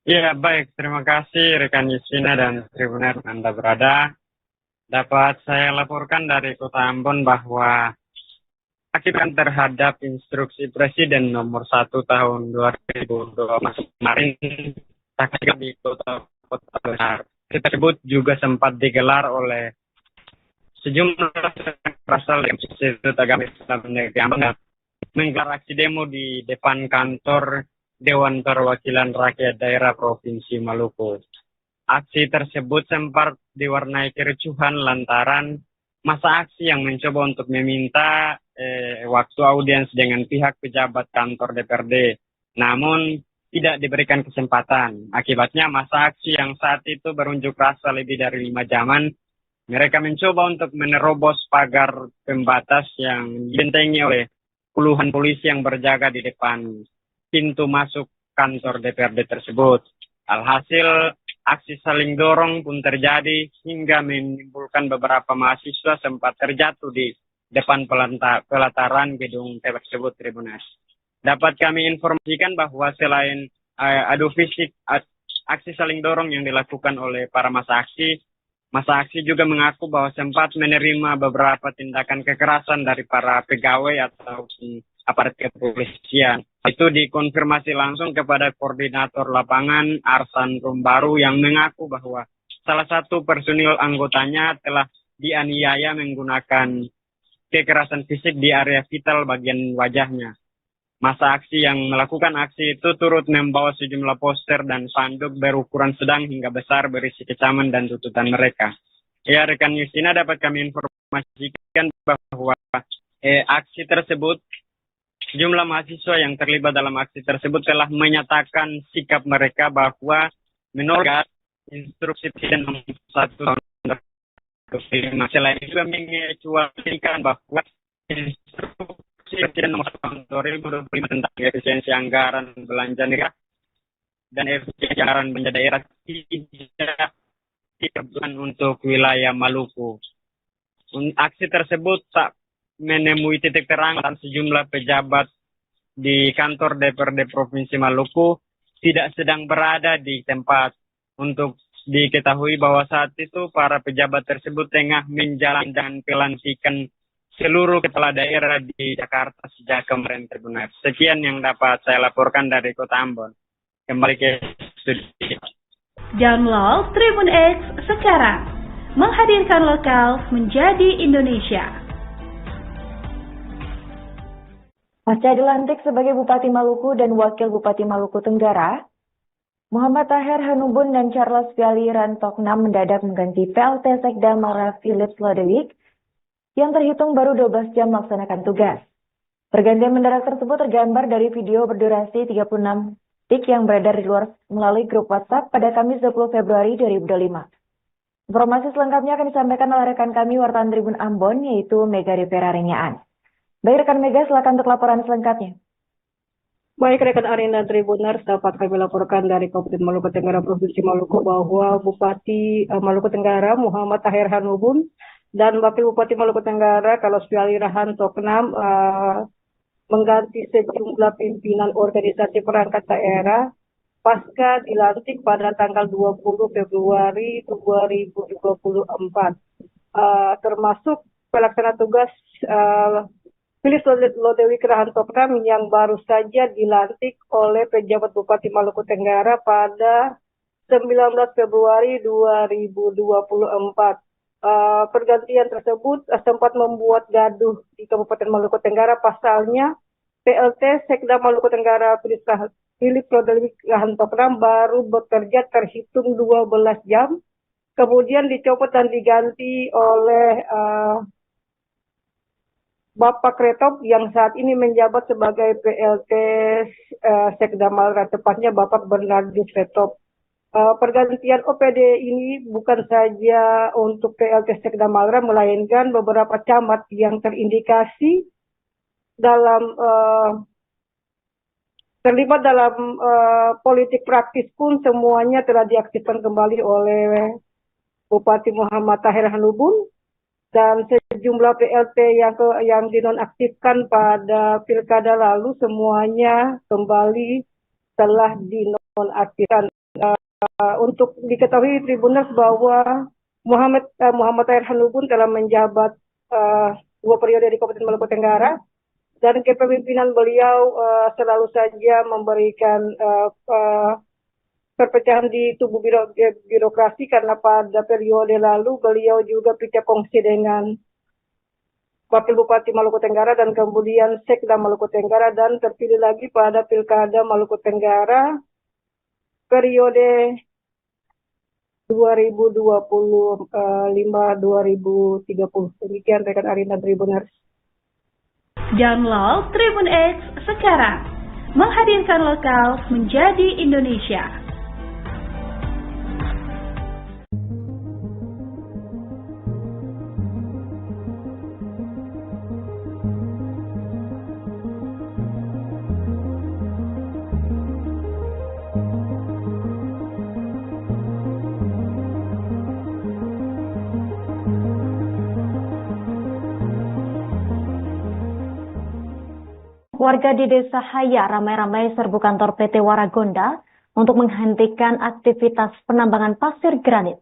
Speaker 8: Ya, baik. Terima kasih rekan Yusina dan Tribuner Anda berada. Dapat saya laporkan dari Kota Ambon bahwa akibat terhadap instruksi Presiden nomor 1 tahun 2020 kemarin di kota besar tersebut juga sempat digelar oleh sejumlah berasal dari Institut Agama Islam Negeri Ambon menggelar aksi demo di depan kantor Dewan Perwakilan Rakyat Daerah Provinsi Maluku. Aksi tersebut sempat diwarnai kericuhan lantaran masa aksi yang mencoba untuk meminta waktu audiens dengan pihak pejabat kantor DPRD. Namun tidak diberikan kesempatan. Akibatnya masa aksi yang saat itu berunjuk rasa lebih dari 5 jaman, mereka mencoba untuk menerobos pagar pembatas yang dibentengi oleh puluhan polisi yang berjaga di depan pintu masuk kantor DPRD tersebut. Alhasil, aksi saling dorong pun terjadi hingga menimbulkan beberapa mahasiswa sempat terjatuh di depan pelataran gedung tersebut, Tribunas. Dapat kami informasikan bahwa selain adu fisik, aksi saling dorong yang dilakukan oleh para masa aksi juga mengaku bahwa sempat menerima beberapa tindakan kekerasan dari para pegawai atau aparat kepolisian. Itu dikonfirmasi langsung kepada koordinator lapangan Arsan Rumbaru yang mengaku bahwa salah satu personil anggotanya telah dianiaya menggunakan kekerasan fisik di area vital bagian wajahnya. Masa aksi yang melakukan aksi itu turut membawa sejumlah poster dan spanduk berukuran sedang hingga besar berisi kecaman dan tuntutan mereka. Ya, rekan Yustina, dapat kami informasikan bahwa aksi tersebut, sejumlah mahasiswa yang terlibat dalam aksi tersebut telah menyatakan sikap mereka bahwa menolak instruksi Presiden nomor 1 tahun 2005. Selain itu mengecualikan bahwa instruksi Presiden nomor 1 tahun 2025 tentang efisiensi anggaran belanja negara dan efisiensi anggaran belanja daerah tidak diperuntukkan untuk wilayah Maluku. Aksi tersebut tak menemui titik terang dan sejumlah pejabat di kantor DPRD Provinsi Maluku tidak sedang berada di tempat. Untuk diketahui bahwa saat itu para pejabat tersebut tengah menjalankan pelantikan seluruh kepala daerah di Jakarta sejak kemarin, Tribunas. Sekian yang dapat saya laporkan dari Kota Ambon. Kembali ke studio.
Speaker 3: Download Tribun X sekarang, menghadirkan lokal menjadi Indonesia.
Speaker 9: Pasca dilantik sebagai Bupati Maluku dan Wakil Bupati Maluku Tenggara, Muhammad Taher Hanubun dan Charles Piali Rantoknam mendadak mengganti PLT Sekda Malra Philips Lodewijk yang terhitung baru 12 jam melaksanakan tugas. Pergantian mendadak tersebut tergambar dari video berdurasi 36 detik yang beredar di luar melalui grup WhatsApp pada Kamis 20 Februari 2025. Informasi selengkapnya akan disampaikan oleh rekan kami wartawan Tribun Ambon, yaitu Mega Rivera Rengyaan. Baik rekan Mega, silakan untuk laporan selengkapnya.
Speaker 10: Baik rekan Arena Tribuners, dapat kami laporkan dari Kabupaten Maluku Tenggara Provinsi Maluku bahwa Bupati Maluku Tenggara Muhammad Taher Hanubun dan Wakil Bupati Maluku Tenggara Carlos Piali Rantoknam mengganti sejumlah pimpinan organisasi perangkat daerah pasca dilantik pada tanggal 20 Februari 2024, termasuk pelaksana tugas Philips Lodewijk Rantoknam yang baru saja dilantik oleh pejabat Bupati Maluku Tenggara pada 19 Februari 2024. Pergantian tersebut sempat membuat gaduh di Kabupaten Maluku Tenggara. Pasalnya, PLT Sekda Maluku Tenggara Philips Lodewijk Rantoknam baru bekerja terhitung 12 jam, kemudian dicopot dan diganti oleh Bapak Kretop yang saat ini menjabat sebagai PLT Sekda Malra, tepatnya Bapak Bernardus Kretop. Pergantian OPD ini bukan saja untuk PLT Sekda Malra, melainkan beberapa camat yang terindikasi dalam terlibat dalam politik praktis pun semuanya telah diaktifkan kembali oleh Bupati Muhammad Tahir Hanubun, dan sejumlah PLT yang dinonaktifkan pada pilkada lalu semuanya kembali telah dinonaktifkan. Untuk diketahui Tribuners bahwa Muhammad Tahir Hanubun telah menjabat 2 periode di Kabupaten Maluku Tenggara, dan kepemimpinan beliau selalu saja memberikan perpecahan di tubuh birokrasi, karena pada periode lalu beliau juga pecah kongsi dengan Wakil Bupati Maluku Tenggara dan kemudian Sekda Maluku Tenggara, dan terpilih lagi pada Pilkada Maluku Tenggara periode 2025-2030. Demikian rekan Arina Tribuners.
Speaker 3: Download Tribun X sekarang, menghadirkan lokal menjadi Indonesia.
Speaker 1: Warga di Desa Haya ramai-ramai serbu kantor PT Waragonda untuk menghentikan aktivitas penambangan pasir granit.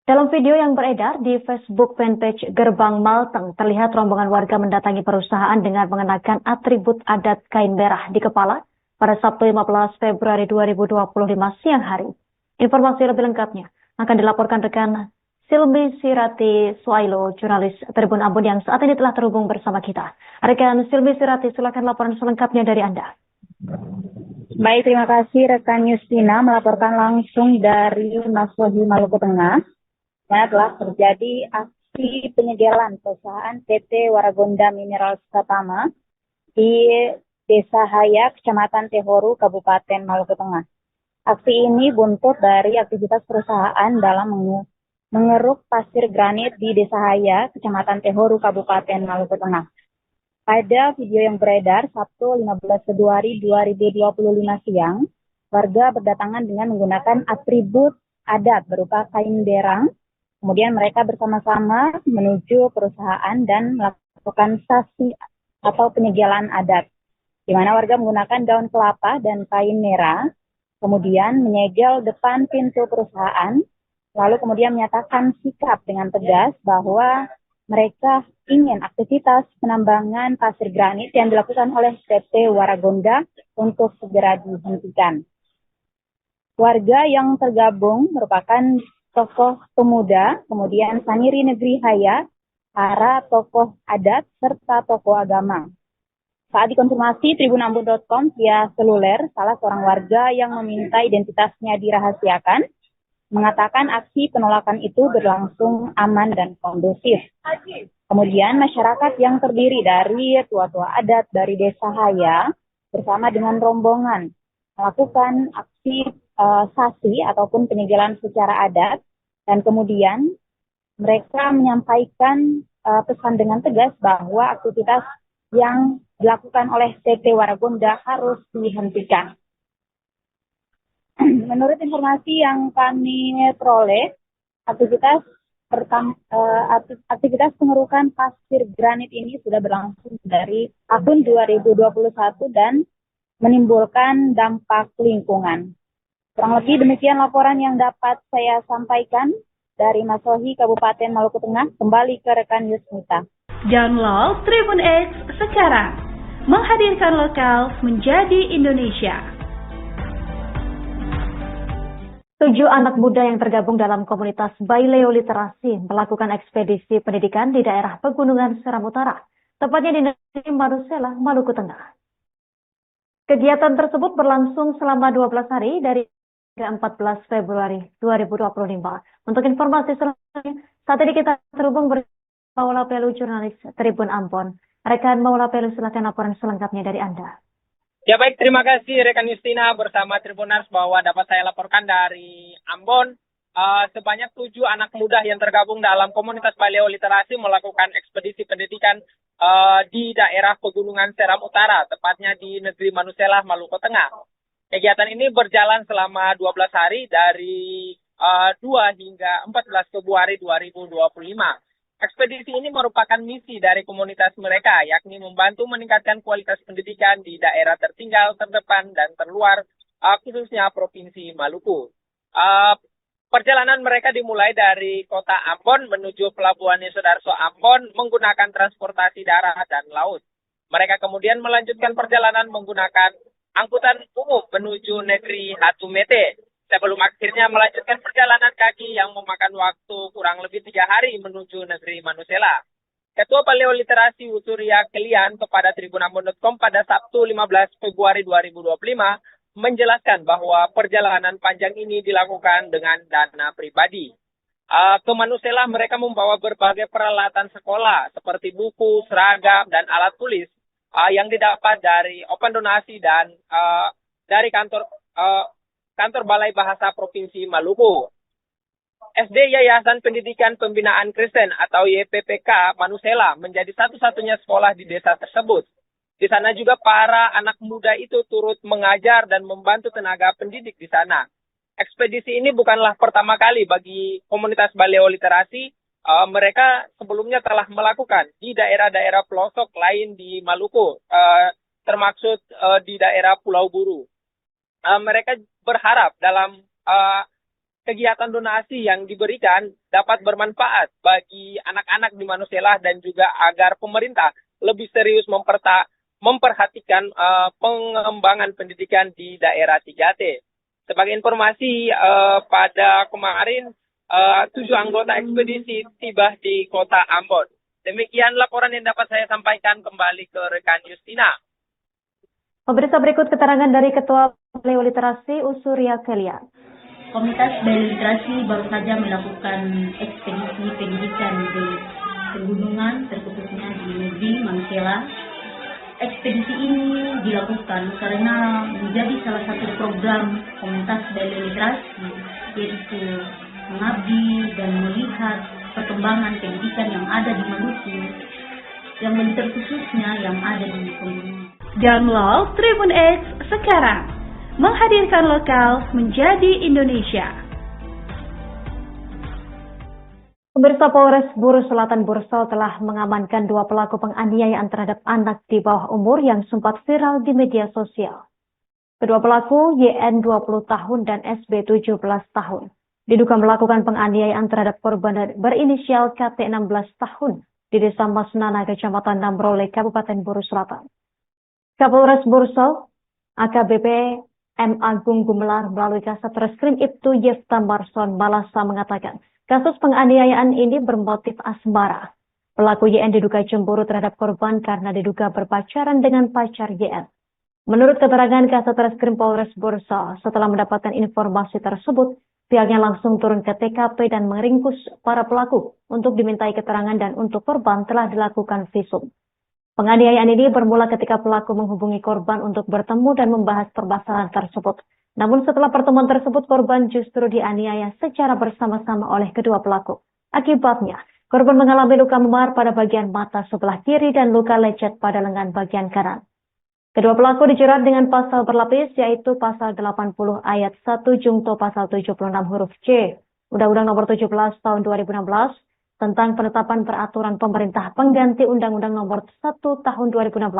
Speaker 1: Dalam video yang beredar di Facebook fanpage Gerbang Malteng, terlihat rombongan warga mendatangi perusahaan dengan mengenakan atribut adat kain merah di kepala pada Sabtu 15 Februari 2025 siang hari. Informasi lebih lengkapnya akan dilaporkan rekan Silmi Sirati Suailo, jurnalis Tribun Ambon yang saat ini telah terhubung bersama kita. Rekan Silmi Sirati, silakan laporan selengkapnya dari Anda.
Speaker 2: Baik, terima kasih rekan Yustina melaporkan langsung dari Maswohi Maluku Tengah. Yang telah terjadi aksi penyegelan perusahaan PT Waragonda Minerals Katama di Desa Haya, Kecamatan Tehoru, Kabupaten Maluku Tengah. Aksi ini buntut dari aktivitas perusahaan dalam mengeruk pasir granit di Desa Haya, Kecamatan Tehoru, Kabupaten Maluku Tengah. Pada video yang beredar Sabtu 15 Februari 2025 siang, warga berdatangan dengan menggunakan atribut adat berupa kain derang. Kemudian mereka bersama-sama menuju perusahaan dan melakukan sasi atau penyegelan adat, di mana warga menggunakan daun kelapa dan kain merah, kemudian menyegel depan pintu perusahaan, lalu kemudian menyatakan sikap dengan tegas bahwa mereka ingin aktivitas penambangan pasir granit yang dilakukan oleh PT Waragonda untuk segera dihentikan. Warga yang tergabung merupakan tokoh pemuda, kemudian Saniri Negeri Haya, para tokoh adat, serta tokoh agama. Saat dikonfirmasi tribunambon.com via seluler, salah seorang warga yang meminta identitasnya dirahasiakan mengatakan aksi penolakan itu berlangsung aman dan kondusif. Kemudian masyarakat yang terdiri dari tua-tua adat dari Desa Haya bersama dengan rombongan melakukan aksi sasi ataupun penyegelan secara adat, dan kemudian mereka menyampaikan pesan dengan tegas bahwa aktivitas yang dilakukan oleh PT Waragonda harus dihentikan. Menurut informasi yang kami peroleh, aktivitas pengerukan pasir granit ini sudah berlangsung dari tahun 2021 dan menimbulkan dampak lingkungan. Kurang lebih demikian laporan yang dapat saya sampaikan dari Maswohi, Kabupaten Maluku Tengah. Kembali ke rekan Yusmita.
Speaker 3: Download Tribun X sekarang, menghadirkan lokal menjadi Indonesia.
Speaker 1: 7 anak muda yang tergabung dalam komunitas Baileo Literasi melakukan ekspedisi pendidikan di daerah Pegunungan Seram Utara, tepatnya di negeri Marusela, Maluku Tengah. Kegiatan tersebut berlangsung selama 12 hari dari 14 Februari 2025. Untuk informasi selanjutnya, saat ini kita terhubung bersama Maula Pelu, jurnalis Tribun Ambon. Rekan Maula Pelu, silakan laporan selengkapnya dari Anda.
Speaker 4: Ya baik, terima kasih rekan Yustina bersama Tribuners bahwa dapat saya laporkan dari Ambon. sebanyak 7 anak muda yang tergabung dalam komunitas paleoliterasi melakukan ekspedisi pendidikan di daerah Pegunungan Seram Utara, tepatnya di negeri Manusela, Maluku Tengah. Kegiatan ini berjalan selama 12 hari dari 2 hingga 14 Februari 2025. Ekspedisi ini merupakan misi dari komunitas mereka, yakni membantu meningkatkan kualitas pendidikan di daerah tertinggal, terdepan, dan terluar, khususnya Provinsi Maluku. Perjalanan mereka dimulai dari kota Ambon menuju Pelabuhan Yosudarso Ambon menggunakan transportasi darat dan laut. Mereka kemudian melanjutkan perjalanan menggunakan angkutan umum menuju negeri Hatumete, sebelum akhirnya melanjutkan perjalanan kaki yang memakan waktu kurang lebih 3 hari menuju negeri Manusela. Ketua Paleoliterasi Usuria Kelian kepada tribunambon.com pada Sabtu 15 Februari 2025 menjelaskan bahwa perjalanan panjang ini dilakukan dengan dana pribadi. Ke Manusela mereka membawa berbagai peralatan sekolah seperti buku, seragam, dan alat tulis yang didapat dari open donasi dan dari kantor Balai Bahasa Provinsi Maluku. SD Yayasan Pendidikan Pembinaan Kristen atau YPPK Manusela menjadi satu-satunya sekolah di desa tersebut. Di sana juga para anak muda itu turut mengajar dan membantu tenaga pendidik di sana. Ekspedisi ini bukanlah pertama kali bagi komunitas paleoliterasi. Mereka sebelumnya telah melakukan di daerah-daerah pelosok lain di Maluku, termaksud di daerah Pulau Buru. Mereka berharap dalam kegiatan donasi yang diberikan dapat bermanfaat bagi anak-anak di Manusela dan juga agar pemerintah lebih serius memperhatikan pengembangan pendidikan di daerah 3T. Sebagai informasi, pada kemarin 7 anggota ekspedisi tiba di kota Ambon. Demikian laporan yang dapat saya sampaikan, kembali ke rekan Justina.
Speaker 1: Pemirsa, berikut keterangan dari Ketua Paleoliterasi Usuria Kelian.
Speaker 5: Komunitas paleoliterasi baru saja melakukan ekspedisi pendidikan di pegunungan, terkhususnya di negeri Manusela. Ekspedisi ini dilakukan karena menjadi salah satu program komunitas paleoliterasi, yaitu mengabdi dan melihat perkembangan pendidikan yang ada di Maluku, yang lebih terkhususnya yang ada di pegunungan.
Speaker 3: Download Tribun X sekarang, menghadirkan lokal menjadi Indonesia.
Speaker 1: Pemirsa, Polres Buru Selatan Bursol telah mengamankan 2 pelaku penganiayaan terhadap anak di bawah umur yang sempat viral di media sosial. Kedua pelaku, YN 20 tahun dan SB 17 tahun, diduga melakukan penganiayaan terhadap korban berinisial KT 16 tahun di Desa Masnana, Kecamatan Namrole, Kabupaten Buru Selatan. Kapolres Bursol, AKBP M. Agung Gumelar melalui Kasat Reskrim Ibtu Yefta Marson Malasa mengatakan, kasus penganiayaan ini bermotif asmara. Pelaku YN diduga cemburu terhadap korban karena diduga berpacaran dengan pacar YN. Menurut keterangan Kasat Reskrim Polres Bursol, setelah mendapatkan informasi tersebut, pihaknya langsung turun ke TKP dan meringkus para pelaku untuk dimintai keterangan dan untuk korban telah dilakukan visum. Penganiayaan ini bermula ketika pelaku menghubungi korban untuk bertemu dan membahas permasalahan tersebut. Namun setelah pertemuan tersebut, korban justru dianiaya secara bersama-sama oleh kedua pelaku. Akibatnya, korban mengalami luka memar pada bagian mata sebelah kiri dan luka lecet pada lengan bagian kanan. Kedua pelaku dijerat dengan pasal berlapis, yaitu pasal 80 ayat 1 jungto pasal 76 huruf C, Undang-Undang Nomor 17 Tahun 2016, tentang penetapan peraturan pemerintah pengganti Undang-Undang Nomor 1 Tahun 2016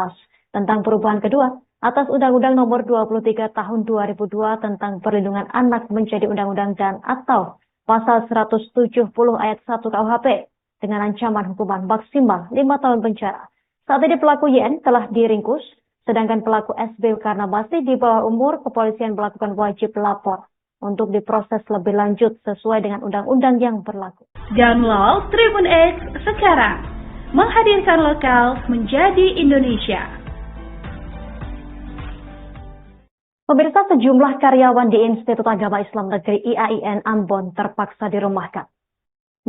Speaker 1: tentang perubahan kedua atas Undang-Undang Nomor 23 Tahun 2002 tentang perlindungan anak menjadi undang-undang dan atau pasal 170 ayat 1 KUHP dengan ancaman hukuman maksimal 5 tahun penjara. Saat ini pelaku YN telah diringkus, sedangkan pelaku SB karena masih di bawah umur, kepolisian melakukan wajib lapor untuk diproses lebih lanjut sesuai dengan undang-undang yang berlaku.
Speaker 3: Download Tribun X sekarang, menghadirkan lokal menjadi Indonesia.
Speaker 1: Pemirsa, sejumlah karyawan di Institut Agama Islam Negeri IAIN Ambon terpaksa dirumahkan.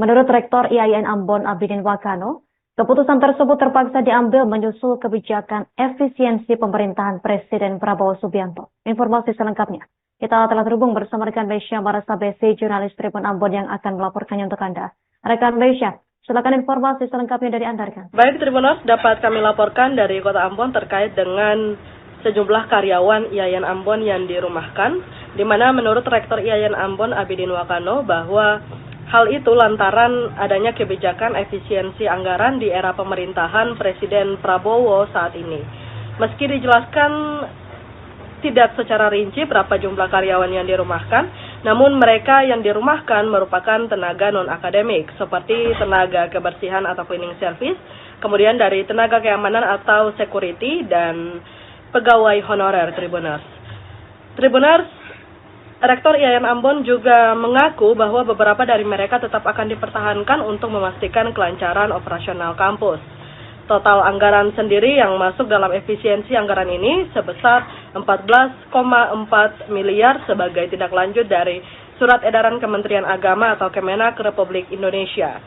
Speaker 1: Menurut Rektor IAIN Ambon Abidin Wakano, keputusan tersebut terpaksa diambil menyusul kebijakan efisiensi pemerintahan Presiden Prabowo Subianto. Informasi selengkapnya Kita telah terhubung bersama rekan Besya Marasabesi, jurnalis Tribun Ambon yang akan melaporkannya untuk Anda. Rekan Besya, silakan informasi selengkapnya dari Anda, rekan.
Speaker 6: Baik, Tribuners, dapat kami laporkan dari Kota Ambon terkait dengan sejumlah karyawan IAIN Ambon yang dirumahkan, di mana menurut Rektor IAIN Ambon Abidin Wakano bahwa hal itu lantaran adanya kebijakan efisiensi anggaran di era pemerintahan Presiden Prabowo saat ini. Meski dijelaskan tidak secara rinci berapa jumlah karyawan yang dirumahkan, namun mereka yang dirumahkan merupakan tenaga non-akademik, seperti tenaga kebersihan atau cleaning service, kemudian dari tenaga keamanan atau security, dan pegawai honorer Tribuners. Rektor IAIN Ambon juga mengaku bahwa beberapa dari mereka tetap akan dipertahankan untuk memastikan kelancaran operasional kampus. Total anggaran sendiri yang masuk dalam efisiensi anggaran ini sebesar 14,4 miliar sebagai tindak lanjut dari Surat Edaran Kementerian Agama atau Kemenak Republik Indonesia.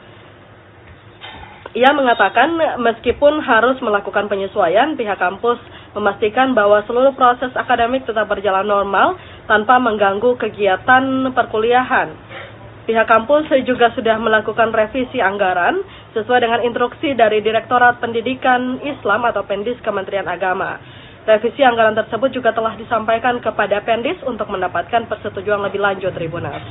Speaker 6: Ia mengatakan meskipun harus melakukan penyesuaian, pihak kampus memastikan bahwa seluruh proses akademik tetap berjalan normal tanpa mengganggu kegiatan perkuliahan. Pihak kampus juga sudah melakukan revisi anggaran sesuai dengan instruksi dari Direktorat Pendidikan Islam atau Pendis Kementerian Agama. Revisi anggaran tersebut juga telah disampaikan kepada Pendis untuk mendapatkan persetujuan lebih lanjut, Tribuners.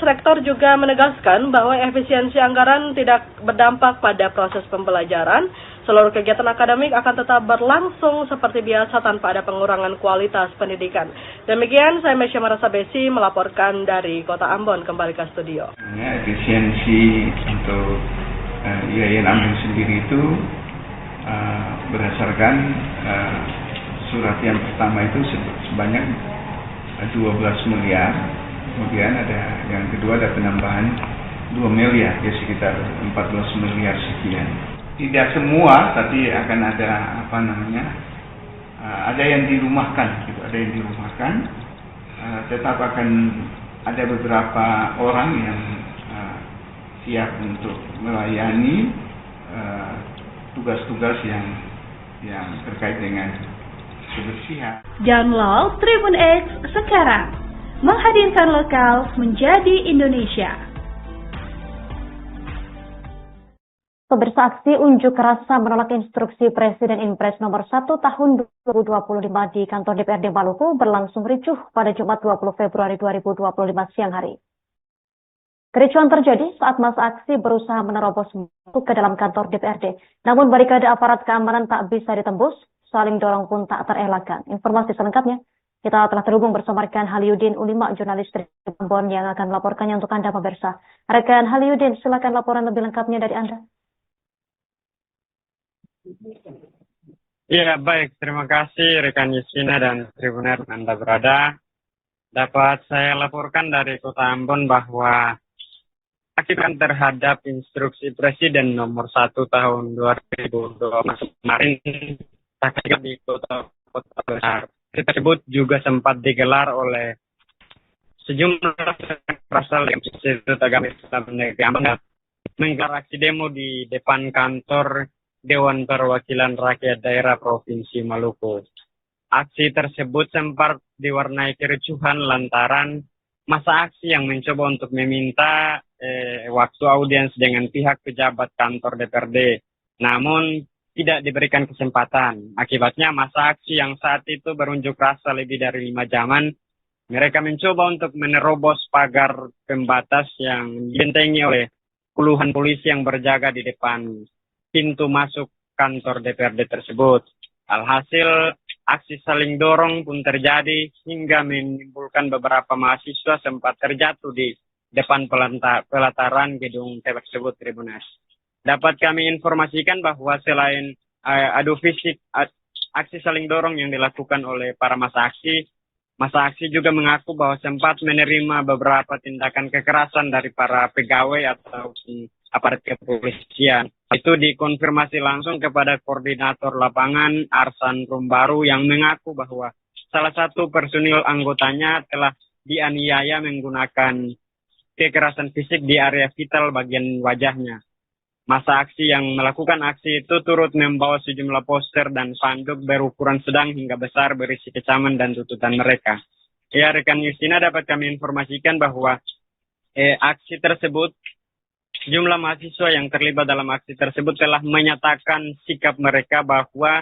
Speaker 6: Rektor juga menegaskan bahwa efisiensi anggaran tidak berdampak pada proses pembelajaran. Seluruh kegiatan akademik akan tetap berlangsung seperti biasa tanpa ada pengurangan kualitas pendidikan. Demikian, saya Besya Marasabesi melaporkan dari Kota Ambon, kembali ke studio.
Speaker 7: Efisiensi untuk IAIN Ambon sendiri itu berdasarkan surat yang pertama itu sebanyak 12 miliar. Kemudian ada yang kedua ada penambahan 2 miliar, ya sekitar 14 miliar sekian. Tidak semua, tapi akan ada ada yang dirumahkan, gitu. Ada yang dirumahkan, tetap akan ada beberapa orang yang siap untuk melayani tugas-tugas yang terkait dengan kebersihan.
Speaker 3: Download Tribun X sekarang, menghadirkan lokal menjadi Indonesia.
Speaker 1: Pemirsa, aksi unjuk rasa menolak instruksi Presiden Impres nomor 1 tahun 2025 di kantor DPRD Maluku berlangsung ricuh pada Jumat 20 Februari 2025 siang hari. Kericuhan terjadi saat massa aksi berusaha menerobos masuk ke dalam kantor DPRD. Namun barikade aparat keamanan tak bisa ditembus, saling dorong pun tak terelakkan. Informasi selengkapnya kita telah terhubung bersama rekan Haliudin Ulima, jurnalis Tribun Ambon yang akan melaporkannya untuk Anda, pemirsa. Rekan Haliudin, silakan laporan lebih lengkapnya dari Anda.
Speaker 8: Ya, baik. Terima kasih rekan Yusina dan Tribuner Anda berada. Dapat saya laporkan dari Kota Ambon bahwa akibat terhadap instruksi Presiden nomor 1 tahun 2020 kemarin di kota besar tersebut juga sempat digelar oleh sejumlah berasal dari Institut Agama Islam Negeri Ambon menggelar aksi demo di depan kantor Dewan Perwakilan Rakyat Daerah Provinsi Maluku. Aksi tersebut sempat diwarnai kericuhan lantaran massa aksi yang mencoba untuk meminta waktu audiens dengan pihak pejabat kantor DPRD, namun tidak diberikan kesempatan. Akibatnya massa aksi yang saat itu berunjuk rasa lebih dari 5 jaman, mereka mencoba untuk menerobos pagar pembatas yang dibentengi oleh puluhan polisi yang berjaga di depan pintu masuk kantor DPRD tersebut. Alhasil, aksi saling dorong pun terjadi hingga menimbulkan beberapa mahasiswa sempat terjatuh di depan pelataran gedung tersebut, Tribuners. Dapat kami informasikan bahwa selain adu fisik, aksi saling dorong yang dilakukan oleh para massa aksi juga mengaku bahwa sempat menerima beberapa tindakan kekerasan dari para pegawai atau aparat kepolisian. Itu dikonfirmasi langsung kepada koordinator lapangan Arsan Rumbaru yang mengaku bahwa salah satu personil anggotanya telah dianiaya menggunakan kekerasan fisik di area vital bagian wajahnya. Masa aksi yang melakukan aksi itu turut membawa sejumlah poster dan spanduk berukuran sedang hingga besar berisi kecaman dan tuntutan mereka. Ya, rekan Justina, dapat kami informasikan bahwa aksi tersebut, jumlah mahasiswa yang terlibat dalam aksi tersebut telah menyatakan sikap mereka bahwa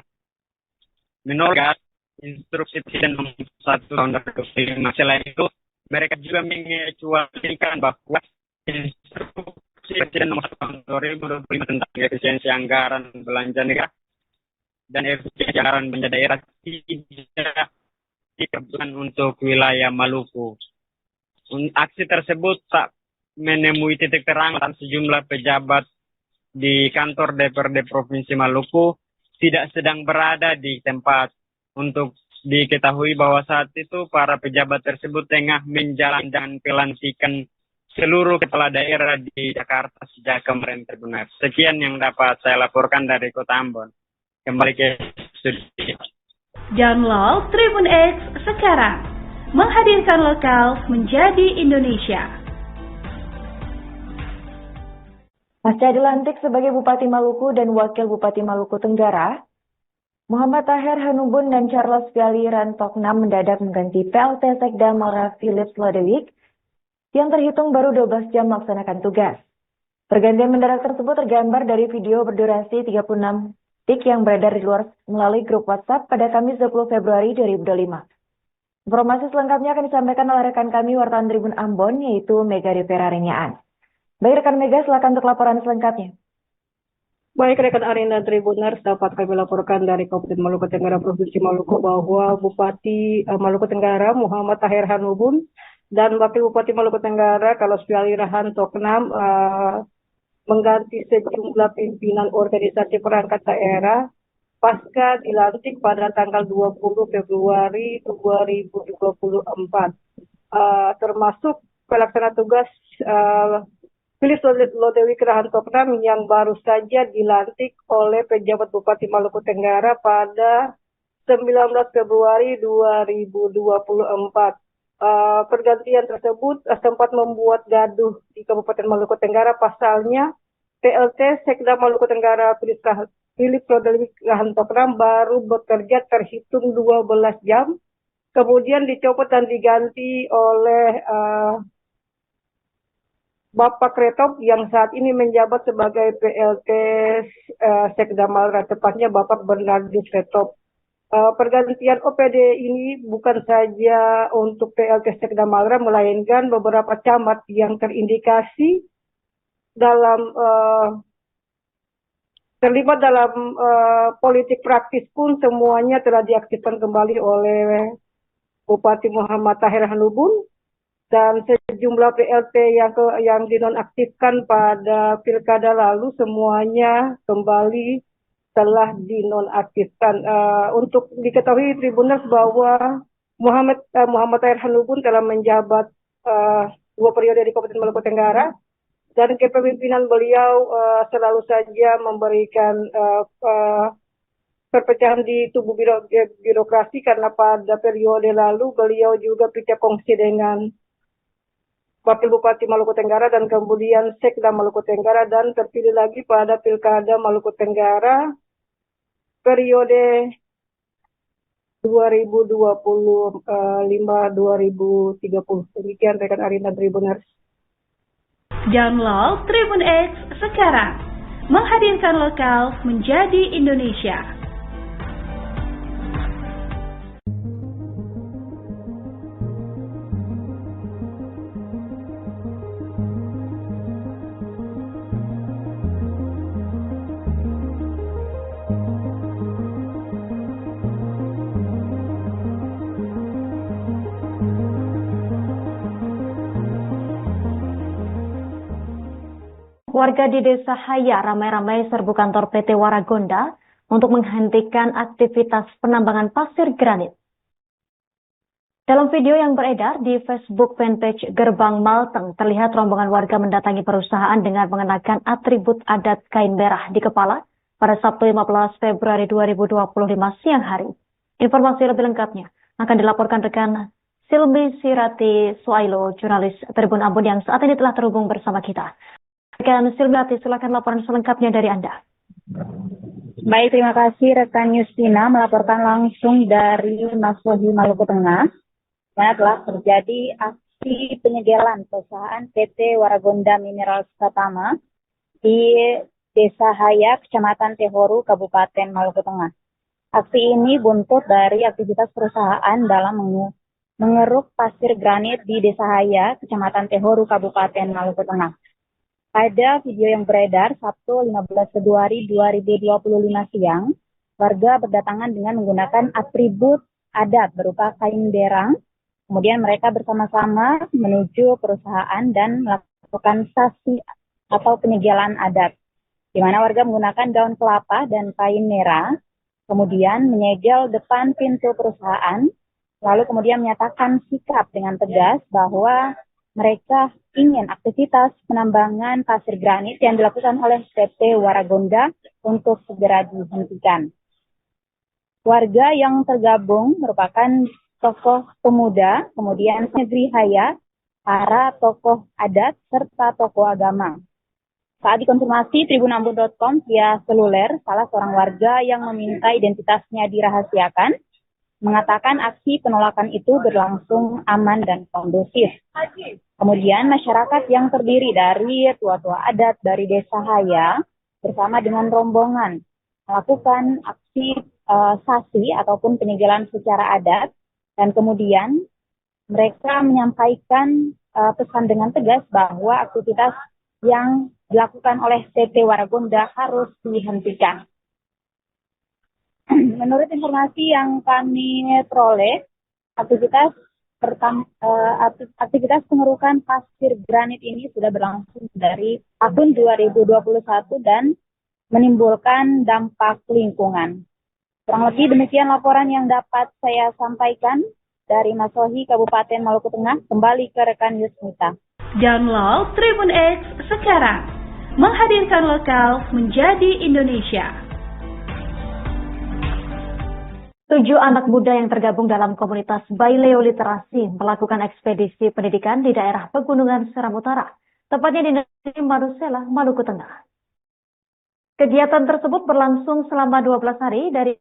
Speaker 8: menolak instruksi Presiden nomor 1 tahun 2005. Selain itu, mereka juga mengecualikan bahwa instruksi Presiden nomor 1 tahun 2025 tentang efisiensi anggaran belanja negara dan efisiensi anggaran belanja daerah tidak diperuntukkan untuk wilayah Maluku. Aksi tersebut tak menemui titik terang dan sejumlah pejabat di kantor DPRD Provinsi Maluku tidak sedang berada di tempat. Untuk diketahui bahwa saat itu para pejabat tersebut tengah menjalankan pelantikan seluruh kepala daerah di Jakarta sejak kemarin terbenar. Sekian yang dapat saya laporkan dari Kota Ambon. Kembali ke studio.
Speaker 3: Download Tribun X sekarang. Menghadirkan lokal menjadi Indonesia.
Speaker 9: Pasca dilantik sebagai Bupati Maluku dan Wakil Bupati Maluku Tenggara, Muhammad Taher Hanubun dan Charles Piali Rantoknam mendadak mengganti PLT Sekda Malra Philips Lodewijk yang terhitung baru 12 jam melaksanakan tugas. Pergantian mendadak tersebut tergambar dari video berdurasi 36 detik yang beredar di luar melalui grup WhatsApp pada Kamis 20 Februari 2025. Informasi selengkapnya akan disampaikan oleh rekan kami wartawan Tribun Ambon, yaitu Mega Rivera Renyaan. Baik rekan Mega, silakan untuk laporan selengkapnya.
Speaker 10: Baik rekan Arin dan Tribuners, dapat kami laporkan dari Kabupaten Maluku Tenggara Provinsi Maluku bahwa Bupati Maluku Tenggara Muhammad Taher Hanubun dan Wakil Bupati Maluku Tenggara Carlos Piali Rantoknam mengganti sejumlah pimpinan organisasi perangkat daerah pasca dilantik pada tanggal 20 Februari 2024, termasuk pelaksana tugas Philips Lodewijk Rantoknam yang baru saja dilantik oleh pejabat Bupati Maluku Tenggara pada 19 Februari 2024. Pergantian tersebut sempat membuat gaduh di Kabupaten Maluku Tenggara. Pasalnya, PLT Sekda Maluku Tenggara Philips Lodewijk Rantoknam baru bekerja terhitung 12 jam, kemudian dicopot dan diganti oleh Bapak Kretop yang saat ini menjabat sebagai PLT Sekda Malra, tepatnya Bapak Bernardus Kretop. Pergantian OPD ini bukan saja untuk PLT Sekda Malra, melainkan beberapa camat yang terindikasi dalam terlibat dalam politik praktis pun semuanya telah diaktifkan kembali oleh Bupati Muhammad Taher Hanubun. Dan sejumlah PLT yang dinonaktifkan pada pilkada lalu semuanya kembali telah dinonaktifkan. Untuk diketahui Tribuners bahwa Muhammad Taher Hanubun telah menjabat 2 periode di Kabupaten Maluku Tenggara, dan kepemimpinan beliau selalu saja memberikan perpecahan di tubuh birokrasi, karena pada periode lalu beliau juga pecah kongsi dengan Wakil Bupati Maluku Tenggara dan kemudian Sekda Maluku Tenggara, dan terpilih lagi pada Pilkada Maluku Tenggara periode 2025-2030. Demikian rekan Arin dan Tribuners.
Speaker 3: Download Tribun X sekarang. Menghadirkan lokal menjadi Indonesia.
Speaker 1: Warga di Desa Haya ramai-ramai serbu kantor PT Waragonda untuk menghentikan aktivitas penambangan pasir granit. Dalam video yang beredar di Facebook fanpage Gerbang Malteng, terlihat rombongan warga mendatangi perusahaan dengan mengenakan atribut adat kain merah di kepala pada Sabtu 15 Februari 2025 siang hari. Informasi lebih lengkapnya akan dilaporkan rekan Silmi Sirati Suailo, jurnalis Tribun Ambon yang saat ini telah terhubung bersama kita. Rekan Silviati, silakan laporan selengkapnya dari Anda.
Speaker 2: Baik, terima kasih rekan Yustina melaporkan langsung dari Maswohi, Maluku Tengah. Mana telah terjadi aksi penyegelan perusahaan PT Waragonda Minerals Pratama di Desa Haya, Kecamatan Tehoru, Kabupaten Maluku Tengah. Aksi ini buntut dari aktivitas perusahaan dalam mengeruk pasir granit di Desa Haya, Kecamatan Tehoru, Kabupaten Maluku Tengah. Pada video yang beredar Sabtu 15 Februari 2025 siang, warga berdatangan dengan menggunakan atribut adat berupa kain derang. Kemudian mereka bersama-sama menuju perusahaan dan melakukan sasi atau penyegelan adat, di mana warga menggunakan daun kelapa dan kain merah, kemudian menyegel depan pintu perusahaan, lalu kemudian menyatakan sikap dengan tegas bahwa mereka ingin aktivitas penambangan pasir granit yang dilakukan oleh PT Waragonda untuk segera dihentikan. Warga yang tergabung merupakan tokoh pemuda, kemudian negeri Haya, para tokoh adat, serta tokoh agama. Saat dikonfirmasi tribunambon.com via seluler, salah seorang warga yang meminta identitasnya dirahasiakan, mengatakan aksi penolakan itu berlangsung aman dan kondusif. Kemudian masyarakat yang terdiri dari tua-tua adat dari Desa Haya bersama dengan rombongan melakukan aksi sasi ataupun penyegelan secara adat, dan kemudian mereka menyampaikan pesan dengan tegas bahwa aktivitas yang dilakukan oleh PT Waragonda harus dihentikan. Menurut informasi yang kami peroleh, aktivitas pengerukan pasir granit ini sudah berlangsung dari tahun 2021 dan menimbulkan dampak lingkungan. Kurang lebih demikian laporan yang dapat saya sampaikan dari Maswohi, Kabupaten Maluku Tengah. Kembali ke rekan Yusmita.
Speaker 3: Download Tribun X sekarang, menghadirkan lokal menjadi Indonesia.
Speaker 1: 7 anak muda yang tergabung dalam komunitas Baileo Literasi melakukan ekspedisi pendidikan di daerah Pegunungan Seram Utara, tepatnya di negeri Manusela, Maluku Tengah. Kegiatan tersebut berlangsung selama 12 hari dari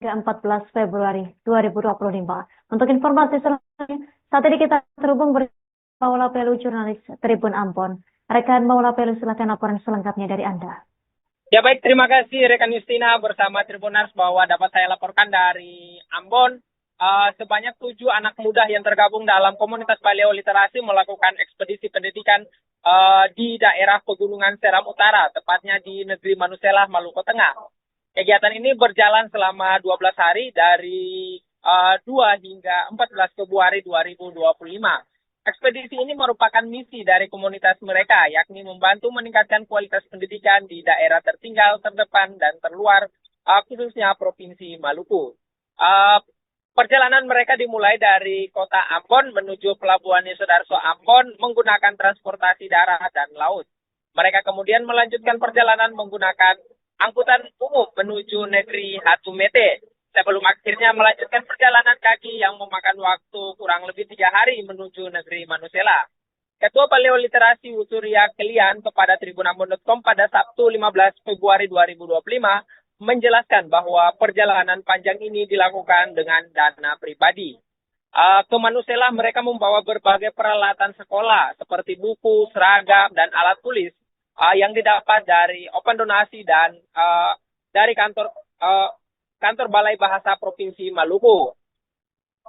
Speaker 1: 14 Februari 2025. Untuk informasi selanjutnya, saat ini kita terhubung bersama Maula Pelu, jurnalis Tribun Ambon. Rekan Maula Pelu, silakan laporan selengkapnya dari Anda.
Speaker 4: Ya baik, terima kasih rekan Yustina bersama Tribuners bahwa dapat saya laporkan dari Ambon. Sebanyak 7 anak muda yang tergabung dalam komunitas Baileo Literasi melakukan ekspedisi pendidikan di daerah Pegunungan Seram Utara, tepatnya di negeri Manusela, Maluku Tengah. Kegiatan ini berjalan selama 12 hari dari 2 hingga 14 Februari 2025. Ekspedisi ini merupakan misi dari komunitas mereka, yakni membantu meningkatkan kualitas pendidikan di daerah tertinggal, terdepan, dan terluar, khususnya Provinsi Maluku. Perjalanan mereka dimulai dari kota Ambon menuju Pelabuhan Yosudarso Ambon menggunakan transportasi darat dan laut. Mereka kemudian melanjutkan perjalanan menggunakan angkutan umum menuju negeri Hatumete, sebelum akhirnya melanjutkan perjalanan kaki yang memakan waktu kurang lebih 3 hari menuju negeri Manusela. Ketua Baileo Literasi Usuria Kelian kepada tribunambon.com pada Sabtu 15 Februari 2025 menjelaskan bahwa perjalanan panjang ini dilakukan dengan dana pribadi. Ke Manusela mereka membawa berbagai peralatan sekolah seperti buku, seragam, dan alat tulis yang didapat dari open donasi dan dari kantor Balai Bahasa Provinsi Maluku.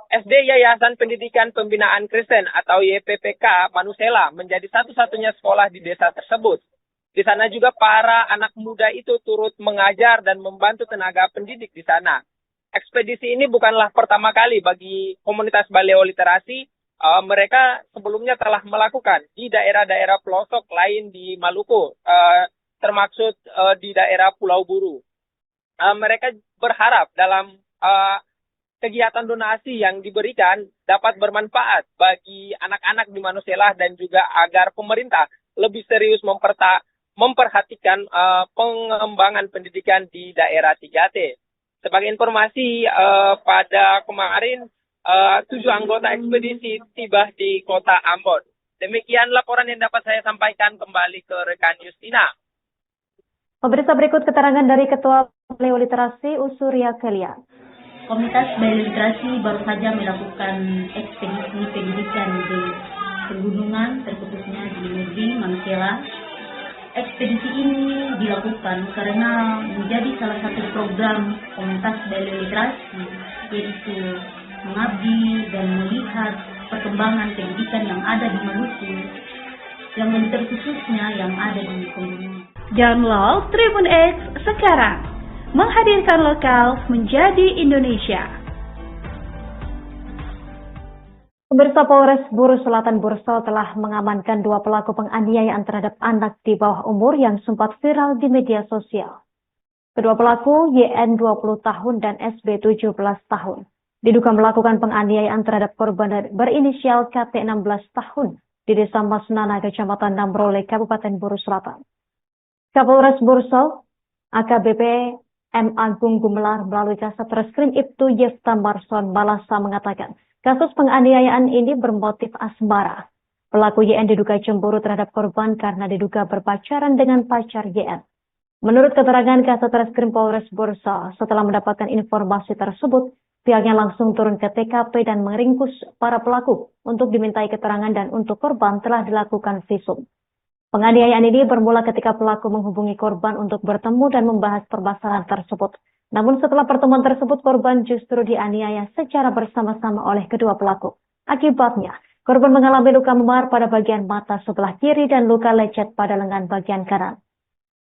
Speaker 4: SD Yayasan Pendidikan Pembinaan Kristen atau YPPK Manusela menjadi satu-satunya sekolah di desa tersebut. Di sana juga para anak muda itu turut mengajar dan membantu tenaga pendidik di sana. Ekspedisi ini bukanlah pertama kali bagi komunitas Baileo Literasi. Mereka sebelumnya telah melakukan di daerah-daerah pelosok lain di Maluku, termaksud di daerah Pulau Buru. Mereka berharap dalam kegiatan donasi yang diberikan dapat bermanfaat bagi anak-anak di Manusela dan juga agar pemerintah lebih serius memperhatikan pengembangan pendidikan di daerah 3T. Sebagai informasi, pada kemarin 7 anggota ekspedisi tiba di kota Ambon. Demikian laporan yang dapat saya sampaikan, kembali ke rekan Justina.
Speaker 1: Pemirsa, berikut keterangan dari Ketua Balai Literasi Usuria Kelia.
Speaker 5: Komunitas Balai Literasi baru saja melakukan ekspedisi pendidikan di pegunungan, terkhususnya di negeri Mangkela. Ekspedisi ini dilakukan karena menjadi salah satu program komunitas Balai Literasi, yaitu mengabdi dan melihat perkembangan pendidikan yang ada di Maluku, yang lebih terkhususnya yang ada di pegunungan.
Speaker 3: Download Tribun X sekarang, menghadirkan lokal menjadi Indonesia.
Speaker 1: Pemirsa, Polres Buru Selatan Bursel telah mengamankan 2 pelaku penganiayaan terhadap anak di bawah umur yang sempat viral di media sosial. Kedua pelaku, YN 20 tahun dan SB 17 tahun, diduga melakukan penganiayaan terhadap korban berinisial KT 16 tahun di Desa Masnana, Kecamatan Namrole, Kabupaten Buru Selatan. Kapolres Bursel, AKBP M. Agung Gumelar melalui Kasat Reskrim Ibtu Yefta Marson Malasa mengatakan, kasus penganiayaan ini bermotif asmara. Pelaku YN diduga cemburu terhadap korban karena diduga berpacaran dengan pacar YN. Menurut keterangan Kasat Reskrim Polres Bursel, setelah mendapatkan informasi tersebut, pihaknya langsung turun ke TKP dan meringkus para pelaku untuk dimintai keterangan dan untuk korban telah dilakukan visum. Penganiayaan ini bermula ketika pelaku menghubungi korban untuk bertemu dan membahas permasalahan tersebut. Namun setelah pertemuan tersebut, korban justru dianiaya secara bersama-sama oleh kedua pelaku. Akibatnya, korban mengalami luka memar pada bagian mata sebelah kiri dan luka lecet pada lengan bagian kanan.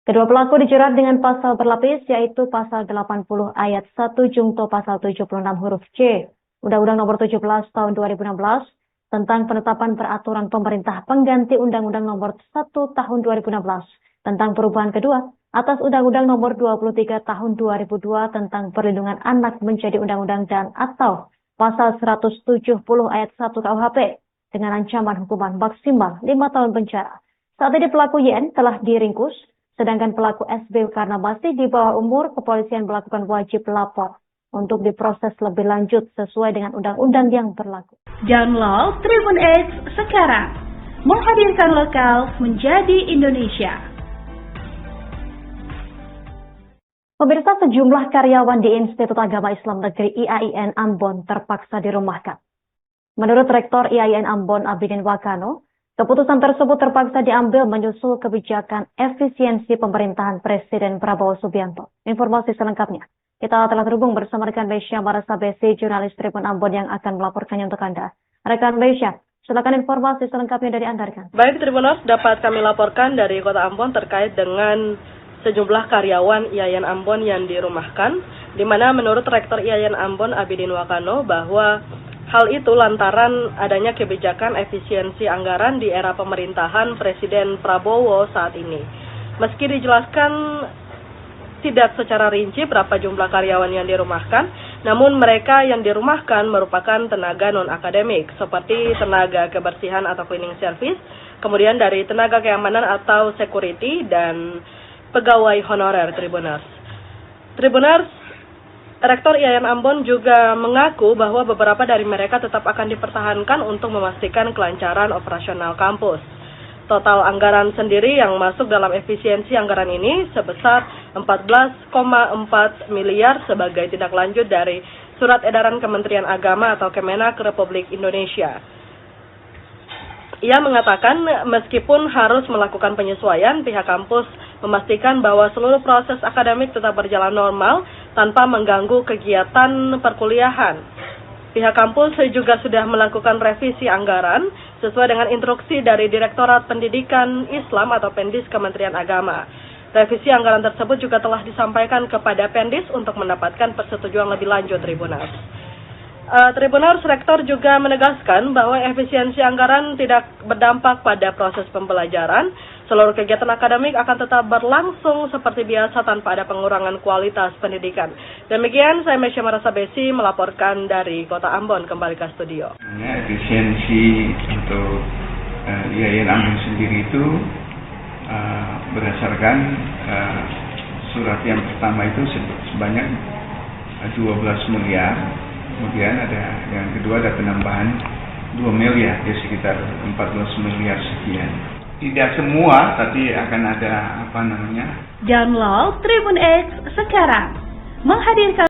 Speaker 1: Kedua pelaku dijerat dengan pasal berlapis, yaitu pasal 80 ayat 1 Jungto pasal 76 huruf C, Undang-Undang Nomor 17 Tahun 2016, tentang penetapan peraturan pemerintah pengganti Undang-Undang Nomor 1 Tahun 2016 tentang perubahan kedua atas Undang-Undang Nomor 23 Tahun 2002 tentang perlindungan anak menjadi undang-undang dan atau pasal 170 ayat 1 KUHP dengan ancaman hukuman maksimal 5 tahun penjara. Saat ini pelaku YN telah diringkus, sedangkan pelaku SB karena masih di bawah umur, kepolisian melakukan wajib lapor untuk diproses lebih lanjut sesuai dengan undang-undang yang berlaku.
Speaker 3: Download Tribun X sekarang, menghadirkan lokal menjadi Indonesia.
Speaker 1: Pemirsa, sejumlah karyawan di Institut Agama Islam Negeri IAIN Ambon terpaksa dirumahkan. Menurut Rektor IAIN Ambon Abidin Wakano, keputusan tersebut terpaksa diambil menyusul kebijakan efisiensi pemerintahan Presiden Prabowo Subianto. Informasi selengkapnya kita telah terhubung bersama rekan Mesya Marasa Besi, jurnalis Tribun Ambon yang akan melaporkannya untuk Anda. Rekan Mesya, silakan informasi selengkapnya dari Anda, rekan.
Speaker 6: Baik, Tribuners, dapat kami laporkan dari Kota Ambon terkait dengan sejumlah karyawan IAIN Ambon yang dirumahkan, di mana menurut Rektor IAIN Ambon Abidin Wakano bahwa hal itu lantaran adanya kebijakan efisiensi anggaran di era pemerintahan Presiden Prabowo saat ini. Meski dijelaskan tidak secara rinci berapa jumlah karyawan yang dirumahkan, namun mereka yang dirumahkan merupakan tenaga non-akademik, seperti tenaga kebersihan atau cleaning service, kemudian dari tenaga keamanan atau security, dan pegawai honorer Tribuners. Rektor IAIN Ambon juga mengaku bahwa beberapa dari mereka tetap akan dipertahankan untuk memastikan kelancaran operasional kampus. Total anggaran sendiri yang masuk dalam efisiensi anggaran ini sebesar 14,4 miliar sebagai tindak lanjut dari Surat Edaran Kementerian Agama atau Kemenak Republik Indonesia. Ia mengatakan meskipun harus melakukan penyesuaian, pihak kampus memastikan bahwa seluruh proses akademik tetap berjalan normal tanpa mengganggu kegiatan perkuliahan. Pihak kampus juga sudah melakukan revisi anggaran sesuai dengan instruksi dari Direktorat Pendidikan Islam atau Pendis Kementerian Agama. Revisi anggaran tersebut juga telah disampaikan kepada Pendis untuk mendapatkan persetujuan lebih lanjut Tribuners. Tribuners, Rektor juga menegaskan bahwa efisiensi anggaran tidak berdampak pada proses pembelajaran. Seluruh kegiatan akademik akan tetap berlangsung seperti biasa tanpa ada pengurangan kualitas pendidikan. Demikian, saya Mesya Marasa Besi melaporkan dari Kota Ambon, kembali ke studio.
Speaker 7: Efisiensi untuk IAIN Ambon sendiri itu berdasarkan surat yang pertama itu sebanyak 12 miliar. Kemudian ada yang kedua ada penambahan 2 miliar, ya sekitar 14 miliar sekian. Tidak semua, tapi akan ada
Speaker 3: Download Tribun X sekarang. Menghadirkan